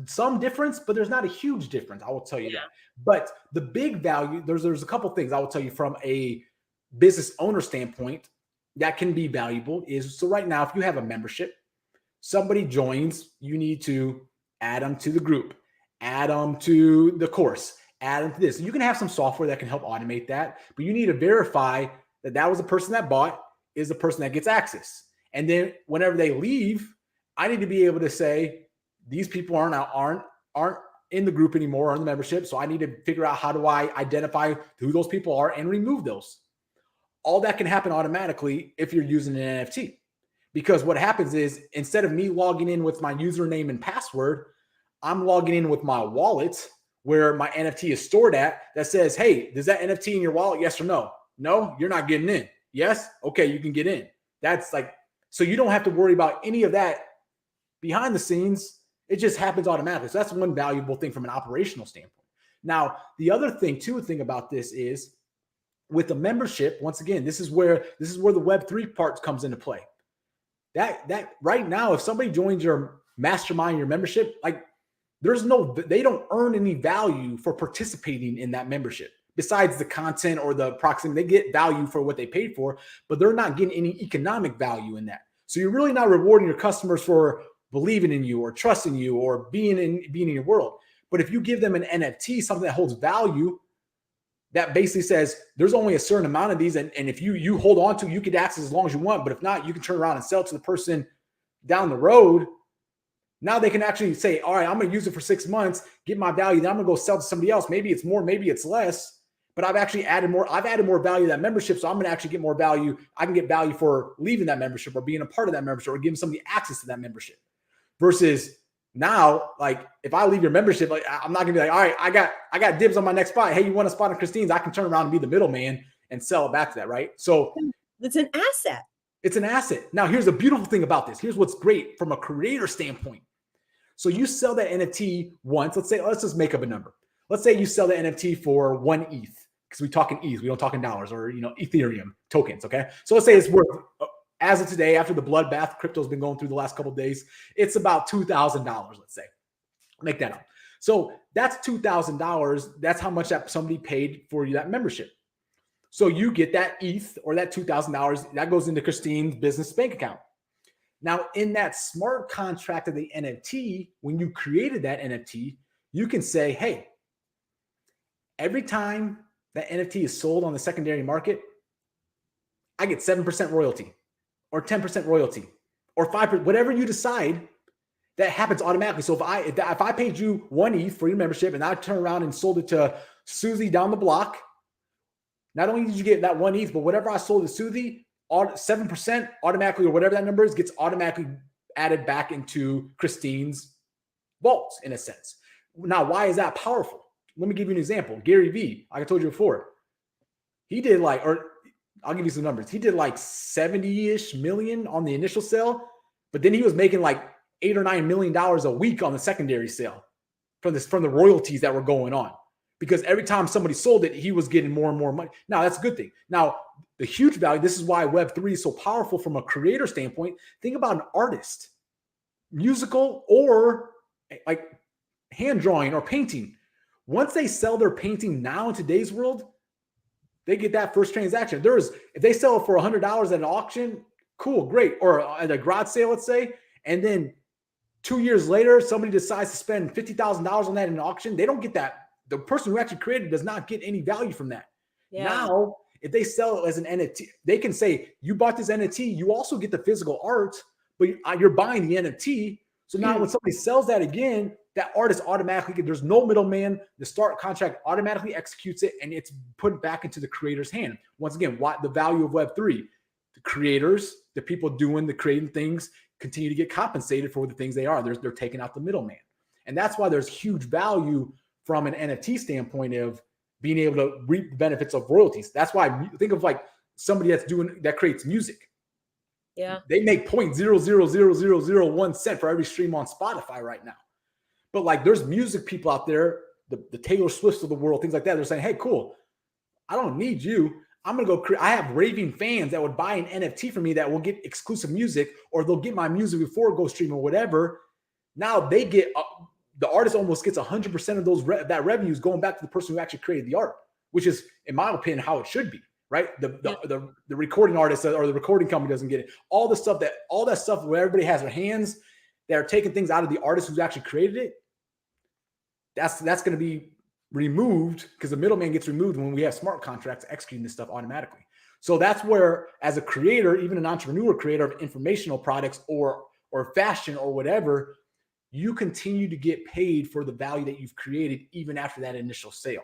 some difference, but there's not a huge difference. I will tell you that. But the big value, there's a couple things I will tell you from a business owner standpoint that can be valuable is, so right now, if you have a membership, somebody joins, you need to add them to the group, add them to the course, add them to this. You can have some software that can help automate that, but you need to verify that was the person that bought is the person that gets access. And then whenever they leave, I need to be able to say, these people aren't in the group anymore, or in the membership. So I need to figure out, how do I identify who those people are and remove those? All that can happen automatically if you're using an NFT. Because what happens is, instead of me logging in with my username and password, I'm logging in with my wallet where my NFT is stored at, that says, hey, does that NFT in your wallet? Yes or no? No, you're not getting in. Yes? Okay, you can get in. That's like, so you don't have to worry about any of that behind the scenes. It just happens automatically. So that's one valuable thing from an operational standpoint. Now, the other thing about this is, with the membership, once again, this is where the Web3 part comes into play. That right now, if somebody joins your mastermind, your membership, like, they don't earn any value for participating in that membership. Besides the content or the proximity, they get value for what they paid for, but they're not getting any economic value in that. So you're really not rewarding your customers for believing in you or trusting you or being in your world. But if you give them an NFT, something that holds value, that basically says there's only a certain amount of these, and if you hold on to, you can access as long as you want, but if not, you can turn around and sell it to the person down the road. Now they can actually say, all right, I'm going to use it for 6 months, get my value, then I'm going to go sell to somebody else. Maybe it's more, maybe it's less, but I've actually added more. I've added more value to that membership, so I'm going to actually get more value. I can get value for leaving that membership or being a part of that membership or giving somebody access to that membership. Versus now, like, if I leave your membership, like, I'm not going to be like, all right, I got dibs on my next spot. Hey, you want a spot on Christine's? I can turn around and be the middleman and sell it back to that, right? So it's an asset. It's an asset. Now, here's the beautiful thing about this. Here's what's great from a creator standpoint. So you sell that NFT once. Let's just make up a number. Let's say you sell the NFT for 1 ETH, because we talk in ETH, we don't talk in dollars or Ethereum tokens. Okay, so let's say it's worth, as of today, after the bloodbath crypto's been going through the last couple of days, it's about $2,000. Let's say, make that up. So that's $2,000. That's how much that somebody paid for that membership. So you get that ETH or that $2,000 that goes into Christine's business bank account. Now, in that smart contract of the NFT, when you created that NFT, you can say, hey, every time that NFT is sold on the secondary market, I get 7% royalty or 10% royalty or 5%, whatever you decide, that happens automatically. So if I paid you 1 ETH for your membership and I turn around and sold it to Susie down the block, not only did you get that 1 ETH, but whatever I sold to Susie, 7% automatically, or whatever that number is, gets automatically added back into Christine's vaults in a sense. Now, why is that powerful? Let me give you an example. Gary Vee, like I told you before, he did I'll give you some numbers. He did like 70-ish million on the initial sale, but then he was making like $8 or $9 million a week on the secondary sale from the royalties that were going on. Because every time somebody sold it, he was getting more and more money. Now, that's a good thing. Now, the huge value, this is why Web3 is so powerful from a creator standpoint. Think about an artist, musical or like hand drawing or painting. Once they sell their painting now in today's world, they get that first transaction. If they sell it for $100 at an auction, cool, great. Or at a garage sale, let's say, and then 2 years later, somebody decides to spend $50,000 on that in an auction, they don't get that. The person who actually created does not get any value from that. Yeah. Now, if they sell it as an NFT, they can say, you bought this NFT, you also get the physical art, but you're buying the NFT. So now when somebody sells that again, that artist automatically, there's no middleman. The start contract automatically executes it and it's put back into the creator's hand. Once again, what the value of Web3, the creators, the people doing the creating things continue to get compensated for the things they are. They're taking out the middleman. And that's why there's huge value from an NFT standpoint of being able to reap the benefits of royalties. That's why think of like somebody that creates music. Yeah. They make 0.000001 cent for every stream on Spotify right now. But like there's music people out there, the Taylor Swifts of the world, things like that. They're saying, hey, cool. I don't need you. I'm going to go create. I have raving fans that would buy an NFT from me that will get exclusive music, or they'll get my music before it goes stream or whatever. Now they get the artist almost gets 100% of that revenue is going back to the person who actually created the art, which is, in my opinion, how it should be, right? The recording artist or the recording company doesn't get it. All that stuff where everybody has their hands, that are taking things out of the artist who's actually created it. That's going to be removed because the middleman gets removed when we have smart contracts executing this stuff automatically. So that's where, as a creator, even an entrepreneur creator of informational products or fashion or whatever, you continue to get paid for the value that you've created even after that initial sale.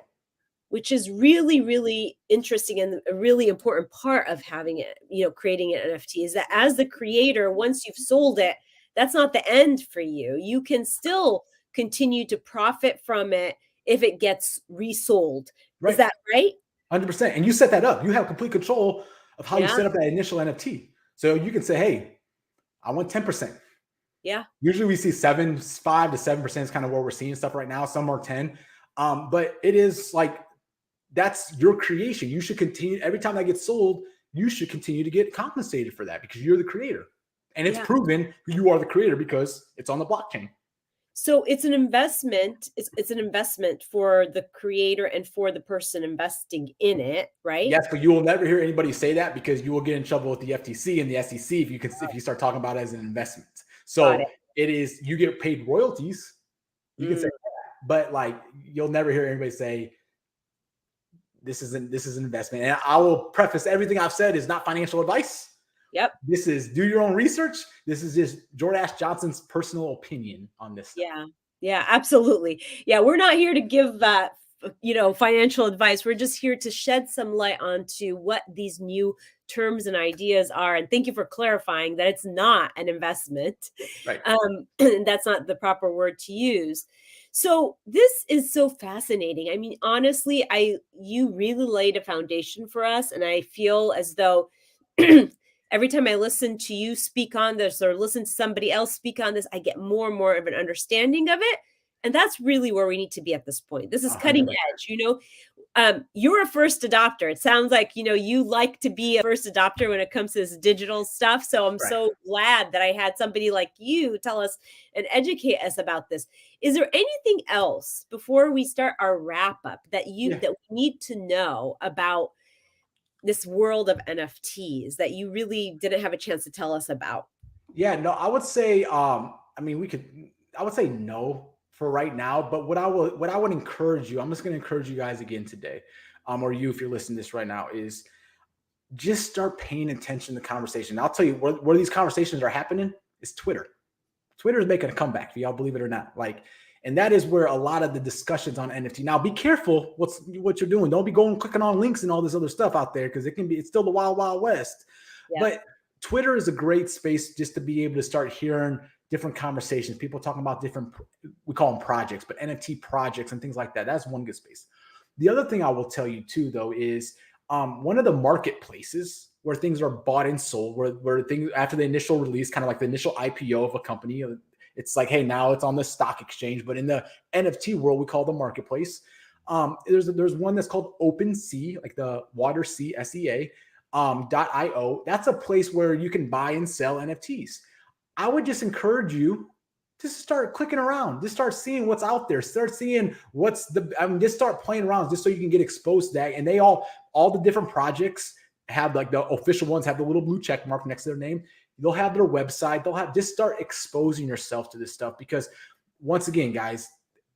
Which is really, really interesting and a really important part of having it, creating an NFT is that as the creator, once you've sold it, that's not the end for you. You can still continue to profit from it if it gets resold. Right. Is that right? 100%. And you set that up. You have complete control of how you set up that initial NFT. So you can say, hey, I want 10%. Yeah. Usually we see 5 to 7% is kind of where we're seeing stuff right now. Some are 10. But it is like, that's your creation. You should continue. Every time that gets sold, you should continue to get compensated for that because you're the creator. And it's proven you are the creator because it's on the blockchain. So it's an investment. It's an investment for the creator and for the person investing in it, right? Yes, but you will never hear anybody say that because you will get in trouble with the FTC and the SEC if you start talking about it as an investment. So it is, you get paid royalties. You can say that, but like you'll never hear anybody say this is an investment. And I will preface everything I've said is not financial advice. Yep. This is do your own research. This is just Jordas Johnson's personal opinion on this stuff. Yeah, absolutely. Yeah, we're not here to give financial advice. We're just here to shed some light onto what these new terms and ideas are. And thank you for clarifying that it's not an investment. Right. That's not the proper word to use. So this is so fascinating. I mean, honestly, you really laid a foundation for us. And I feel as though every time I listen to you speak on this or listen to somebody else speak on this, I get more and more of an understanding of it. And that's really where we need to be at this point. This is cutting edge. You're a first adopter. It sounds like, you like to be a first adopter when it comes to this digital stuff. So I'm Right. so glad that I had somebody like you tell us and educate us about this. Is there anything else before we start our wrap up that Yeah. we need to know about this world of NFTs that you really didn't have a chance to tell us about? Yeah, no, I would say, I mean, I would say no for right now, but what I would encourage you, I'm just going to encourage you guys again today, or you, if you're listening to this right now, is just start paying attention to the conversation. I'll tell you where these conversations are happening is Twitter. Twitter is making a comeback, if y'all believe it or not. And that is where a lot of the discussions on NFT. Now, be careful what you're doing. Don't be clicking on links and all this other stuff out there, because it's still the wild, wild west. Yeah. But Twitter is a great space just to be able to start hearing different conversations. People talking about different, we call them projects, but NFT projects and things like that. That's one good space. The other thing I will tell you too, though, is one of the marketplaces where things are bought and sold, where things after the initial release, kind of like the initial IPO of a company, it's like, hey, now it's on the stock exchange. But in the NFT world, we call the marketplace. There's one that's called OpenSea, like the water sea, SEA. .io. That's a place where you can buy and sell NFTs. I would just encourage you to start clicking around, just start seeing what's out there, start seeing just start playing around just so you can get exposed to that. And they all the different projects have, like, the official ones have the little blue check mark next to their name. They'll have their website. Just start exposing yourself to this stuff, because once again, guys,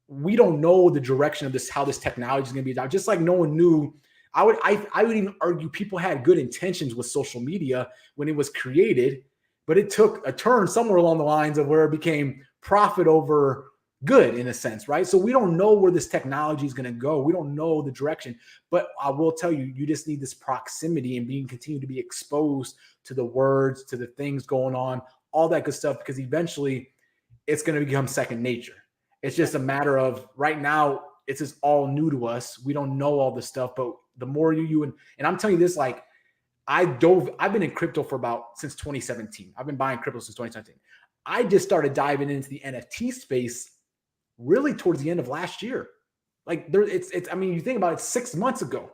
we don't know the direction of how this technology is going to be done. Just like no one knew. I would even argue people had good intentions with social media when it was created, but it took a turn somewhere along the lines of where it became profit over good, in a sense, right? So we don't know where this technology is going to go. We don't know the direction, but I will tell you, you just need this proximity and continue to be exposed to the words, to the things going on, all that good stuff, because eventually it's going to become second nature. It's just a matter of right now, it's just all new to us. We don't know all this stuff, but the more and I'm telling you this, like, I've been in crypto since 2017. I've been buying crypto since 2017. I just started diving into the NFT space really towards the end of last year. Like, I mean, you think about it, 6 months ago,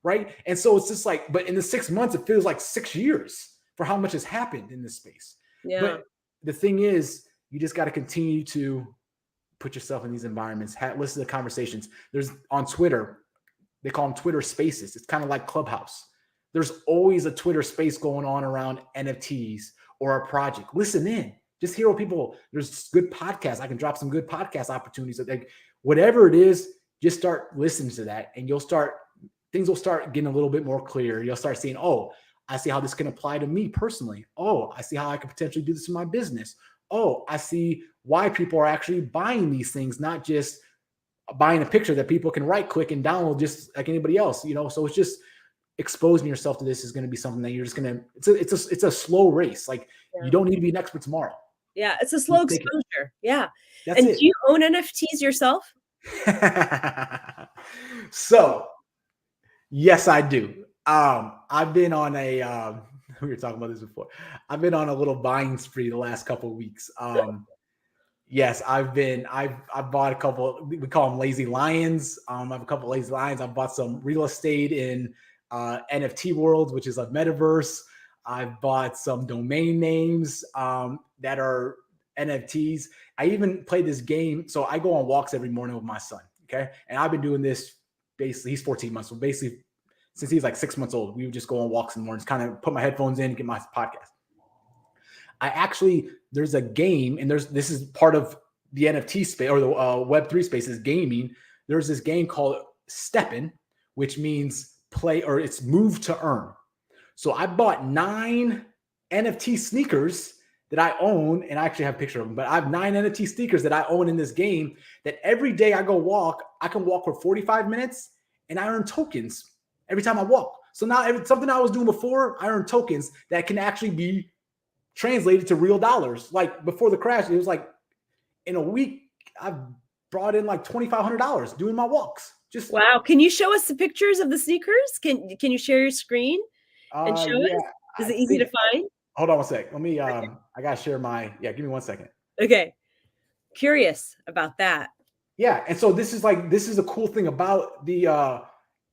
right? And so it's just like, but in the 6 months, it feels like 6 years for how much has happened in this space. Yeah. But the thing is, you just got to continue to put yourself in these environments, listen to the conversations. There's on Twitter, they call them Twitter Spaces. It's kind of like Clubhouse. There's always a Twitter space going on around NFTs or a project. Listen in. Just hear there's good podcasts. I can drop some good podcast opportunities. Whatever it is, just start listening to that, and things will start getting a little bit more clear. You'll start seeing, oh, I see how this can apply to me personally. Oh, I see how I could potentially do this in my business. Oh, I see why people are actually buying these things, not just buying a picture that people can right click and download just like anybody else, So it's just exposing yourself to this is going to be something that you're just going to, it's a slow race. Like, you don't need to be an expert tomorrow. Yeah. It's a slow exposure. Yeah. That's and it. Do you own NFTs yourself? So yes, I do. I've been on we were talking about this before. I've been on a little buying spree the last couple of weeks. Yes, I've bought a couple, we call them lazy lions. I have a couple of lazy lions. I bought some real estate in NFT world, which is a metaverse. I've bought some domain names that are NFTs. I even played this game. So I go on walks every morning with my son. Okay. And I've been doing this basically, he's 14 months. So basically, since he's like 6 months old, we would just go on walks in the mornings, kind of put my headphones in and get my podcast. There's a game, and this is part of the NFT space or the Web3 space is gaming. There's this game called Steppin', which means play, or it's move to earn. So I bought 9 NFT sneakers that I own, and I actually have a picture of them, but I have 9 NFT sneakers that I own in this game that every day I go walk, I can walk for 45 minutes and I earn tokens every time I walk. So now something I was doing before, I earn tokens that can actually be translated to real dollars. Like before the crash, it was like in a week, I've brought in like $2,500 doing my walks. Just wow. Can you show us the pictures of the sneakers? Can you share your screen and show us? Is it easy to find? Hold on one sec. Let me, I got to share give me 1 second. Okay. Curious about that. Yeah. And so this is a cool thing about the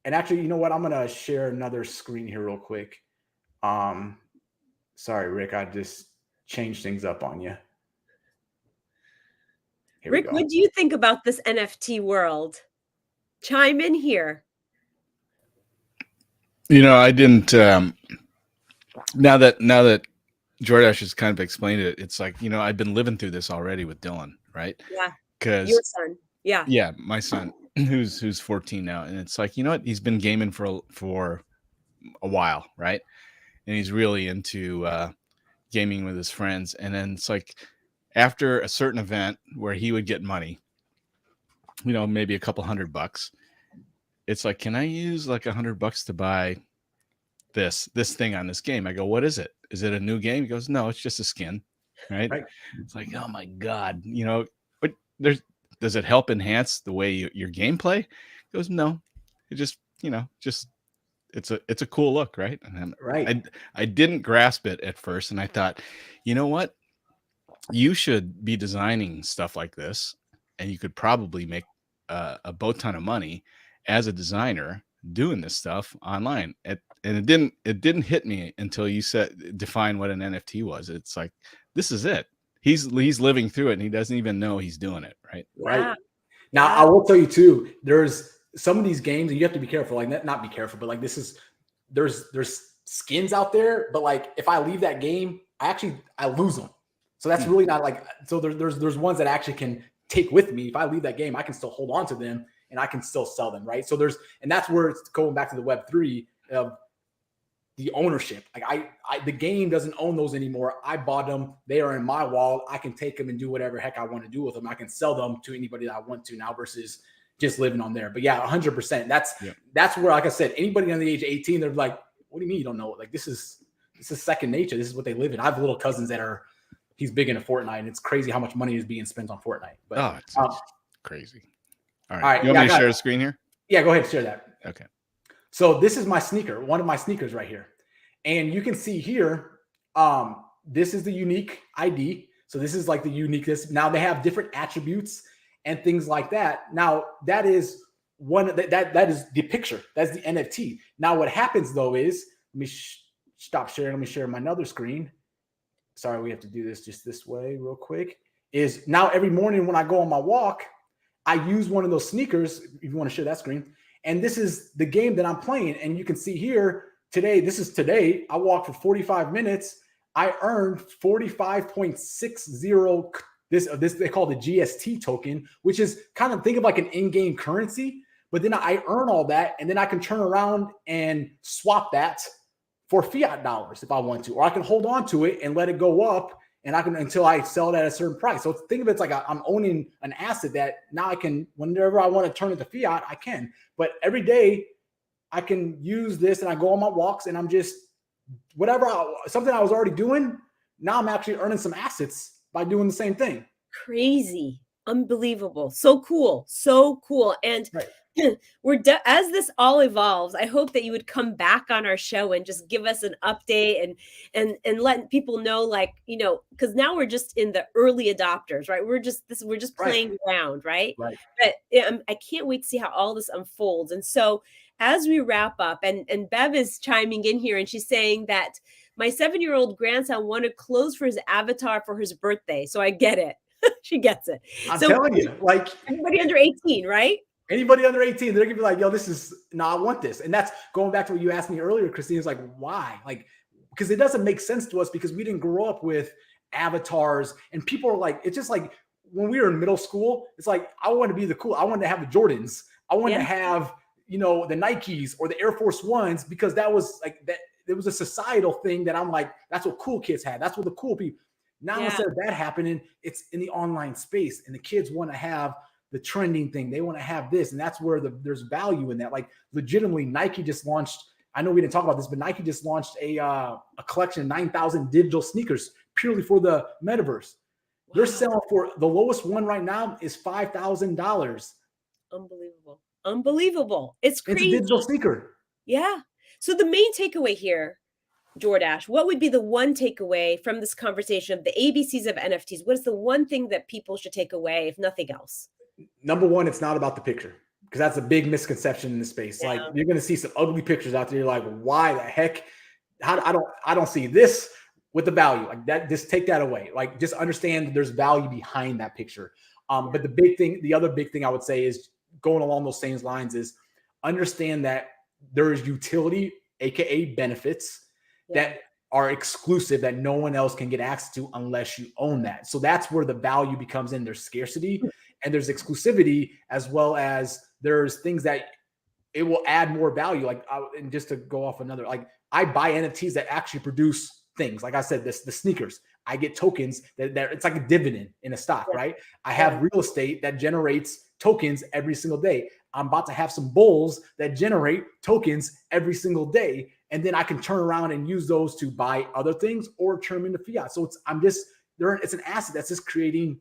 And actually, you know what? I'm gonna share another screen here real quick. Sorry, Rick, I just changed things up on you. Here we Rick, go. what do you think about this NFT world? Chime in here. I didn't. Now that Jordas has kind of explained it, it's like I've been living through this already with Dylan, right? Yeah, Because your son. Yeah, my son, who's 14 now, and it's like what, he's been gaming for a while, right? And he's really into gaming with his friends, and then it's like after a certain event where he would get money, maybe a couple $100. It's like, can I use like $100 to buy this thing on this game? I go, what is it? Is it a new game? He goes, no, it's just a skin. Right. It's like, oh my God, but does it help enhance the way your gameplay? He goes, no, it just, it's a cool look. Right. And I didn't grasp it at first. And I thought, you know what? You should be designing stuff like this, and you could probably make a boat ton of money as a designer doing this stuff online. And it didn't hit me until you define what an NFT was. It's like, this is it. He's living through it, and he doesn't even know he's doing it. Right. Right. Now, I will tell you too, there's some of these games, and you have to be careful, like not be careful, but like there's skins out there, but like if I leave that game, I lose them. So that's really not like, so there's ones that actually can take with me. If I leave that game, I can still hold on to them and I can still sell them. Right. So and that's where it's going back to the Web3 of the ownership. Like the game doesn't own those anymore. I bought them. They are in my wallet. I can take them and do whatever heck I want to do with them. I can sell them to anybody that I want to now versus just living on there. But yeah, 100%. That's where, like I said, anybody under the age of 18, they're like, what do you mean you don't know it? Like this is second nature. This is what they live in. I have little cousins that he's big into Fortnite, and it's crazy how much money is being spent on Fortnite. But it's crazy. All right. All right. You want me to share the screen here? Yeah, go ahead and share that. Okay. So this is my sneaker, one of my sneakers right here. And you can see here, this is the unique ID. So this is like the uniqueness. Now they have different attributes and things like that. Now that is that is the picture. That's the NFT. Now what happens though is, let me stop sharing. Let me share my another screen. Sorry, we have to do this just this way real quick. Is now every morning when I go on my walk, I use one of those sneakers, if you want to share that screen. And this is the game that I'm playing. And you can see here today, I walked for 45 minutes. I earned 45.60. This they call the GST token, which is kind of, think of like an in-game currency. But then I earn all that, and then I can turn around and swap that for fiat dollars if I want to, or I can hold on to it and let it go up, and I can until I sell it at a certain price. So think of it like I'm owning an asset that now I can, whenever I want to turn it to fiat, I can. But every day I can use this, and I go on my walks, and I'm just something I was already doing. Now I'm actually earning some assets by doing the same thing. Crazy, unbelievable, so cool, and. Right. As this all evolves, I hope that you would come back on our show and just give us an update and let people know, like, because now we're just in the early adopters, right? We're just playing around, right? But I can't wait to see how all this unfolds. And so as we wrap up, and Bev is chiming in here, and she's saying that my 7-year-old grandson wanted clothes for his avatar for his birthday, so I get it. She gets it. I'm telling you, like everybody under 18, right? Anybody under 18, they're gonna be like, yo, I want this. And that's going back to what you asked me earlier, Christine, is like, why? Like, because it doesn't make sense to us because we didn't grow up with avatars. And people are like, it's just like when we were in middle school, it's like, I want to be I wanted to have the Jordans. I wanted to have, the Nikes or the Air Force Ones, because that was like that. It was a societal thing that I'm like, that's what cool kids had. That's what the cool people. Now instead of that happening, it's in the online space, and the kids want to have the trending thing. They want to have this. And that's where there's value in that. Like legitimately, Nike just launched, I know we didn't talk about this, but Nike just launched a collection of 9,000 digital sneakers purely for the metaverse. Wow. They're selling for, the lowest one right now is $5,000. Unbelievable. It's crazy. It's a digital sneaker. Yeah. So the main takeaway here, Jordas, what would be the one takeaway from this conversation of the ABCs of NFTs? What is the one thing that people should take away, if nothing else? Number one, it's not about the picture. because that's a big misconception in the space. Like you're going to see some ugly pictures out there. You're like, why the heck? I don't see this with the value like that. Just take that away. Like just understand that there's value behind that picture. But the other big thing I would say is going along those same lines is understand that there is utility, aka benefits that are exclusive that no one else can get access to unless you own that. So that's where the value becomes in. There's scarcity and there's exclusivity, as well as there's things that it will add more value. Like, and just to go off another, like I buy NFTs that actually produce things. Like I said, the sneakers, I get tokens that it's like a dividend in a stock, right? I have real estate that generates tokens every single day. I'm about to have some bulls that generate tokens every single day. And then I can turn around and use those to buy other things or turn them into fiat. So it's an asset that's just creating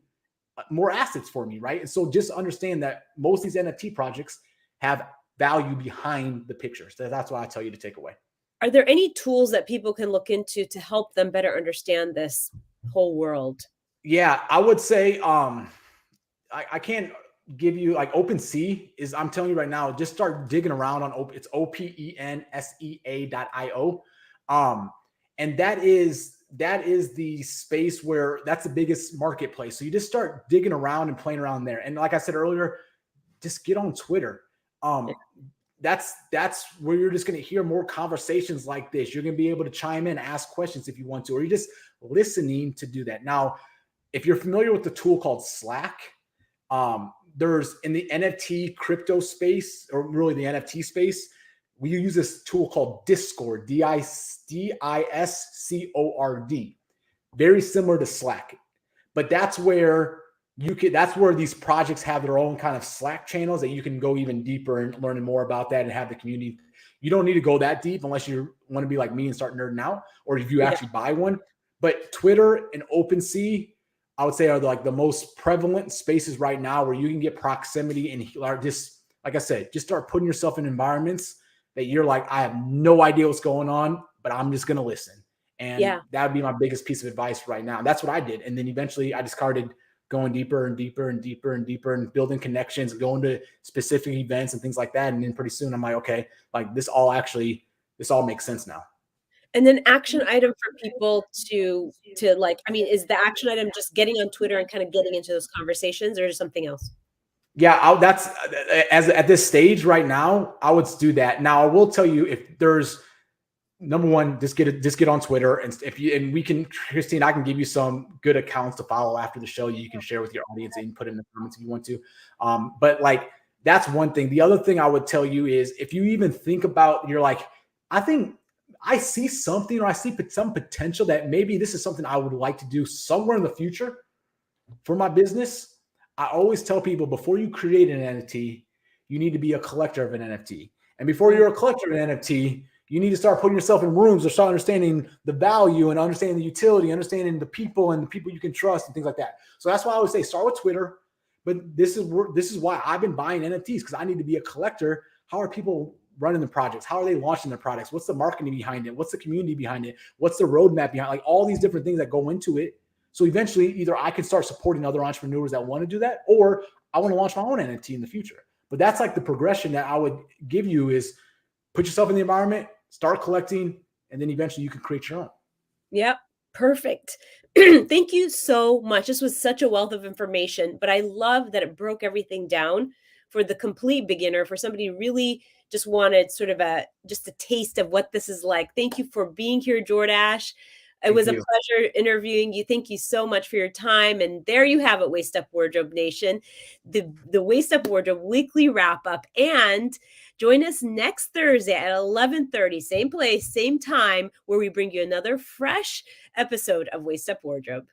more assets for me, right? And so just understand that most of these NFT projects have value behind the pictures. That's what I tell you to take away. Are there any tools that people can look into to help them better understand this whole world? Yeah, I would say I can't give you like OpenSea is, I'm telling you right now, just start digging around on it's OpenSea.io. And that is the space where that's the biggest marketplace. So you just start digging around and playing around there. And like I said earlier, just get on Twitter. That's where you're just going to hear more conversations like this. You're going to be able to chime in, ask questions if you want to, or you're just listening to do that. Now, if you're familiar with the tool called Slack, there's in the NFT crypto space, or really the NFT space, we use this tool called Discord, Discord. Very similar to Slack, but that's where these projects have their own kind of Slack channels that you can go even deeper and learn more about that and have the community. You don't need to go that deep unless you want to be like me and start nerding out, or if you actually buy one. But Twitter and OpenSea, I would say, are like the most prevalent spaces right now where you can get proximity and just, like I said, just start putting yourself in environments that you're like, I have no idea what's going on, but I'm just going to listen. And that would be my biggest piece of advice right now. That's what I did. And then eventually I just started going deeper and deeper and deeper and deeper and building connections, going to specific events and things like that. And then pretty soon I'm like, okay, like this all makes sense now. And then action item for people to like, I mean, is the action item just getting on Twitter and kind of getting into those conversations, or is something else? Yeah, that's at this stage right now, I would do that. Now I will tell you, if there's number one, just get on Twitter, and Christine, I can give you some good accounts to follow after the show. You can share with your audience and put in the comments if you want to. But like, that's one thing. The other thing I would tell you is, if you even think about, you're like, I think I see something, or I see some potential that maybe this is something I would like to do somewhere in the future for my business. I always tell people, before you create an NFT, you need to be a collector of an NFT. And before you're a collector of an NFT, you need to start putting yourself in rooms or start understanding the value and understanding the utility, understanding the people and the people you can trust and things like that. So that's why I would say start with Twitter. But this is why I've been buying NFTs, because I need to be a collector. How are people running the projects? How are they launching their products? What's the marketing behind it? What's the community behind it? What's the roadmap behind it? Like all these different things that go into it. So eventually, either I can start supporting other entrepreneurs that want to do that, or I want to launch my own NFT in the future. But that's like the progression that I would give you, is put yourself in the environment, start collecting, and then eventually you can create your own. Yep. Perfect. Thank you so much. This was such a wealth of information, but I love that it broke everything down for the complete beginner, for somebody who really just wanted sort of just a taste of what this is like. Thank you for being here, Jordas. It was a pleasure interviewing you. Thank you so much for your time. And there you have it, Waist Up Wardrobe Nation, the Waist Up Wardrobe weekly wrap up. And join us next Thursday at 11:30, same place, same time, where we bring you another fresh episode of Waist Up Wardrobe.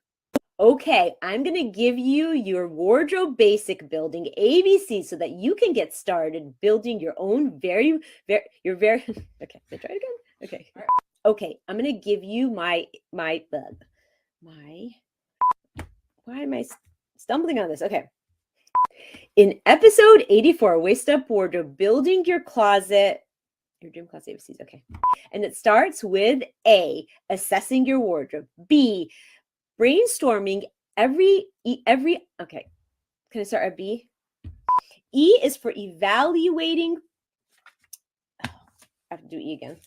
Okay, I'm going to give you your wardrobe basic building ABC so that you can get started building your own okay, let's try it again. Okay. Okay, I'm going to give you why am I stumbling on this? Okay. In episode 84, Waist Up Wardrobe, building your dream closet ABCs. Okay. And it starts with A, assessing your wardrobe. B, brainstorming okay. Can I start at B? E is for evaluating. I have to do E again.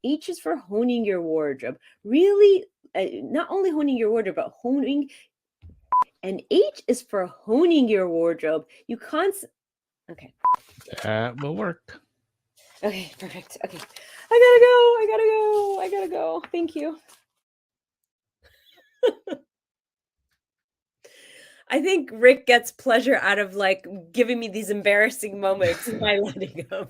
H is for honing your wardrobe. Really, not only honing your wardrobe, but honing. And H is for honing your wardrobe. You Okay. That will work. Okay, perfect. Okay. I gotta go. Thank you. I think Rick gets pleasure out of like giving me these embarrassing moments by letting him.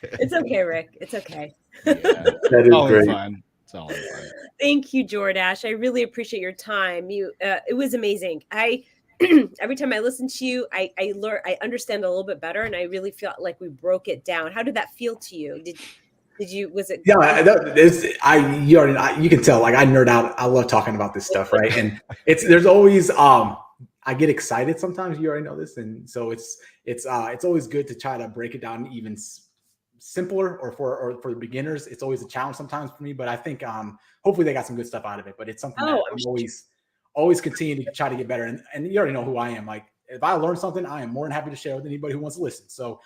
It's okay, Rick. It's okay. Yeah. That It's all in is great. fun. It's all in fun. Thank you, Jordash. I really appreciate your time. It was amazing. Every time I listen to you, I learn, I understand a little bit better, and I really feel like we broke it down. How did that feel to you? Did you? Was it? Yeah, you can tell like I nerd out. I love talking about this stuff, right? And there's always I get excited sometimes. You already know this, and so it's always good to try to break it down even simpler or for the beginners. It's always a challenge sometimes for me, but I think hopefully they got some good stuff out of it. But it's something that I'm always continue to try to get better. And you already know who I am. Like if I learn something, I am more than happy to share with anybody who wants to listen. So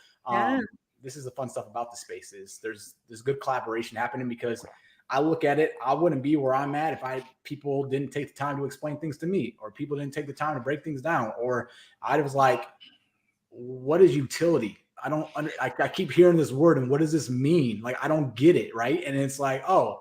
this is the fun stuff about the space is there's good collaboration happening because I look at it, I wouldn't be where I'm at if people didn't take the time to explain things to me, or people didn't take the time to break things down, or I was like, what is utility? I keep hearing this word and what does this mean? Like, I don't get it. Right. And it's like, oh,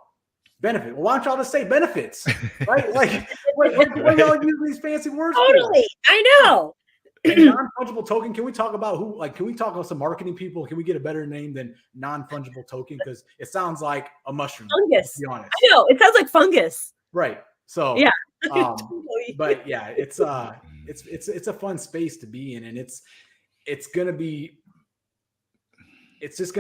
benefit. Well, why don't y'all just say benefits? Right. Like what y'all use these fancy words Totally. for? I know. Non-fungible token. Can we talk about can we talk about some marketing people? Can we get a better name than non-fungible token? Because it sounds like a mushroom. Fungus. To be honest. I know. It sounds like fungus. Right. So yeah. But yeah, it's a fun space to be in, and it's just going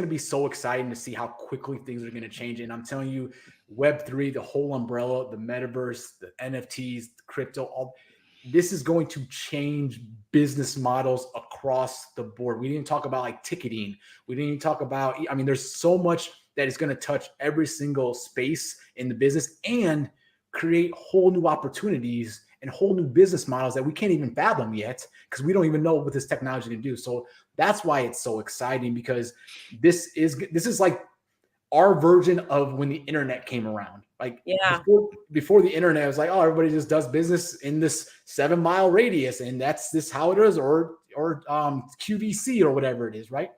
to be so exciting to see how quickly things are going to change. And I'm telling you, Web3, the whole umbrella, the metaverse, the NFTs, the crypto, this is going to change business models across the board. We didn't talk about like ticketing. We didn't even talk about, there's so much that is going to touch every single space in the business and create whole new opportunities and whole new business models that we can't even fathom yet because we don't even know what this technology can do. So that's why it's so exciting, because this is like our version of when the internet came around. Like before the internet, it was like, oh, everybody just does business in this 7-mile radius, and that's how it is, or QVC or whatever it is, right?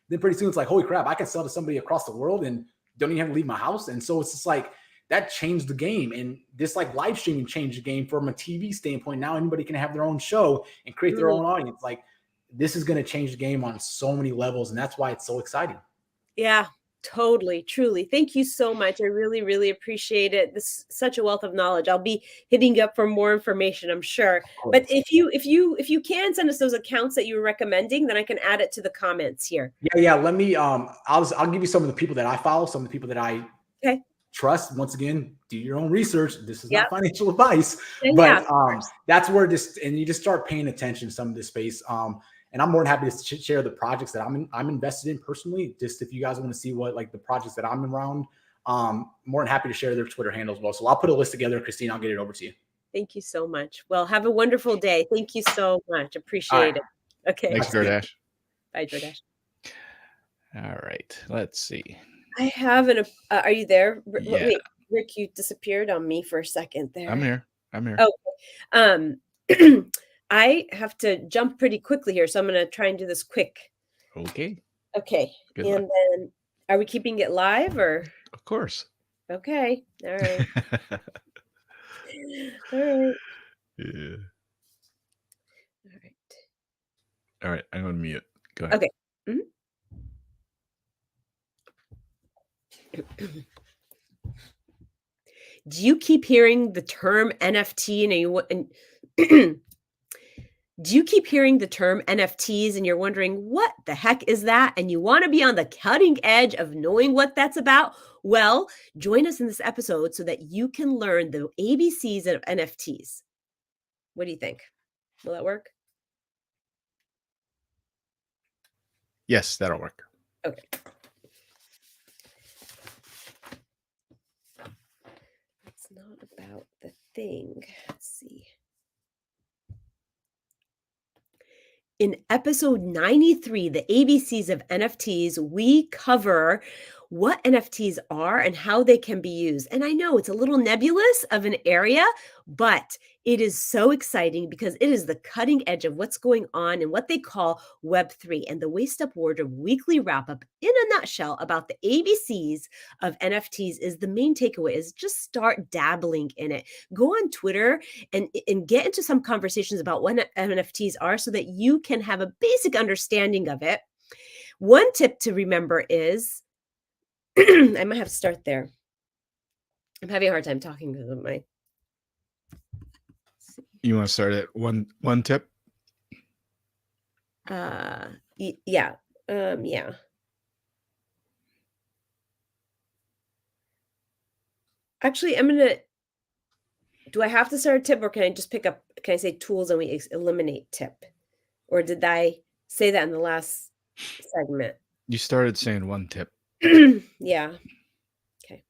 Then pretty soon it's like, holy crap, I can sell to somebody across the world and don't even have to leave my house. And so it's just like that changed the game. And this like live streaming changed the game from a TV standpoint. Now anybody can have their own show and create their own audience. Like this is going to change the game on so many levels. And that's why it's so exciting. Yeah, totally. Truly. Thank you so much. I really, really appreciate it. This is such a wealth of knowledge. I'll be hitting you up for more information, I'm sure. But if you can send us those accounts that you were recommending, then I can add it to the comments here. Yeah. Let me, I'll give you some of the people that I follow, some of the people that I trust. Once again, do your own research. This is not financial advice, but that's where and you just start paying attention to some of this space. And I'm more than happy to share the projects that I'm invested in personally. Just if you guys want to see what like the projects that I'm around, more than happy to share their Twitter handles as well. So I'll put a list together, Christine. I'll get it over to you. Thank you so much. Well, have a wonderful day. Thank you so much. Appreciate it. Okay. Thanks, Jordash. Bye, Jordash. All right. Let's see. I have are you there? Yeah. Wait, Rick, you disappeared on me for a second there. I'm here. Okay. I have to jump pretty quickly here, so I'm going to try and do this quick. Okay. Good luck. Then are we keeping it live or? Of course. Okay. All right. All right. Yeah. All right. All right. I'm going to mute. Go ahead. Okay. Do you keep hearing the term NFT do you keep hearing the term NFTs and you're wondering what the heck is that? And you want to be on the cutting edge of knowing what that's about? Well, join us in this episode so that you can learn the ABCs of NFTs. What do you think? Will that work? Yes, that'll work. Okay. It's not about the thing. Let's see. In episode 93, the ABCs of NFTs, we cover what NFTs are and how they can be used. And I know it's a little nebulous of an area, but it is so exciting because it is the cutting edge of what's going on in what they call Web3. And the Waist Up Wardrobe weekly wrap up in a nutshell about the ABCs of NFTs is the main takeaway is just start dabbling in it. Go on Twitter and get into some conversations about what NFTs are so that you can have a basic understanding of it. One tip to remember is I might have to start there. I'm having a hard time talking because of my. You want to start at one tip? Yeah. Yeah. Actually, do I have to start a tip or can I just can I say tools and we eliminate tip? Or did I say that in the last segment? You started saying one tip. Yeah. Okay.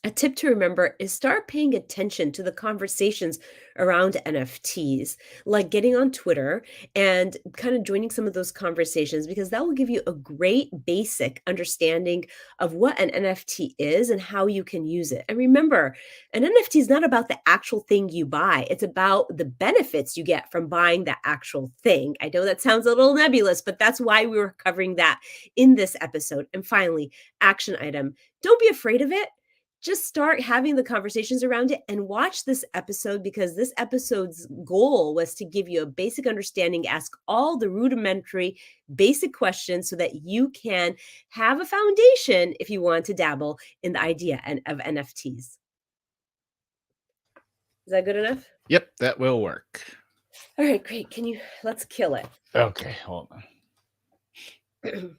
A tip to remember is start paying attention to the conversations around NFTs, like getting on Twitter and kind of joining some of those conversations, because that will give you a great basic understanding of what an NFT is and how you can use it. And remember, an NFT is not about the actual thing you buy, it's about the benefits you get from buying that actual thing. I know that sounds a little nebulous, but that's why we were covering that in this episode. And finally, action item. Don't be afraid of it. Just start having the conversations around it and watch this episode, because this episode's goal was to give you a basic understanding, ask all the rudimentary basic questions so that you can have a foundation if you want to dabble in the idea of NFTs. Is that good enough? Yep, that will work. All right, great. Let's kill it. Okay, hold on.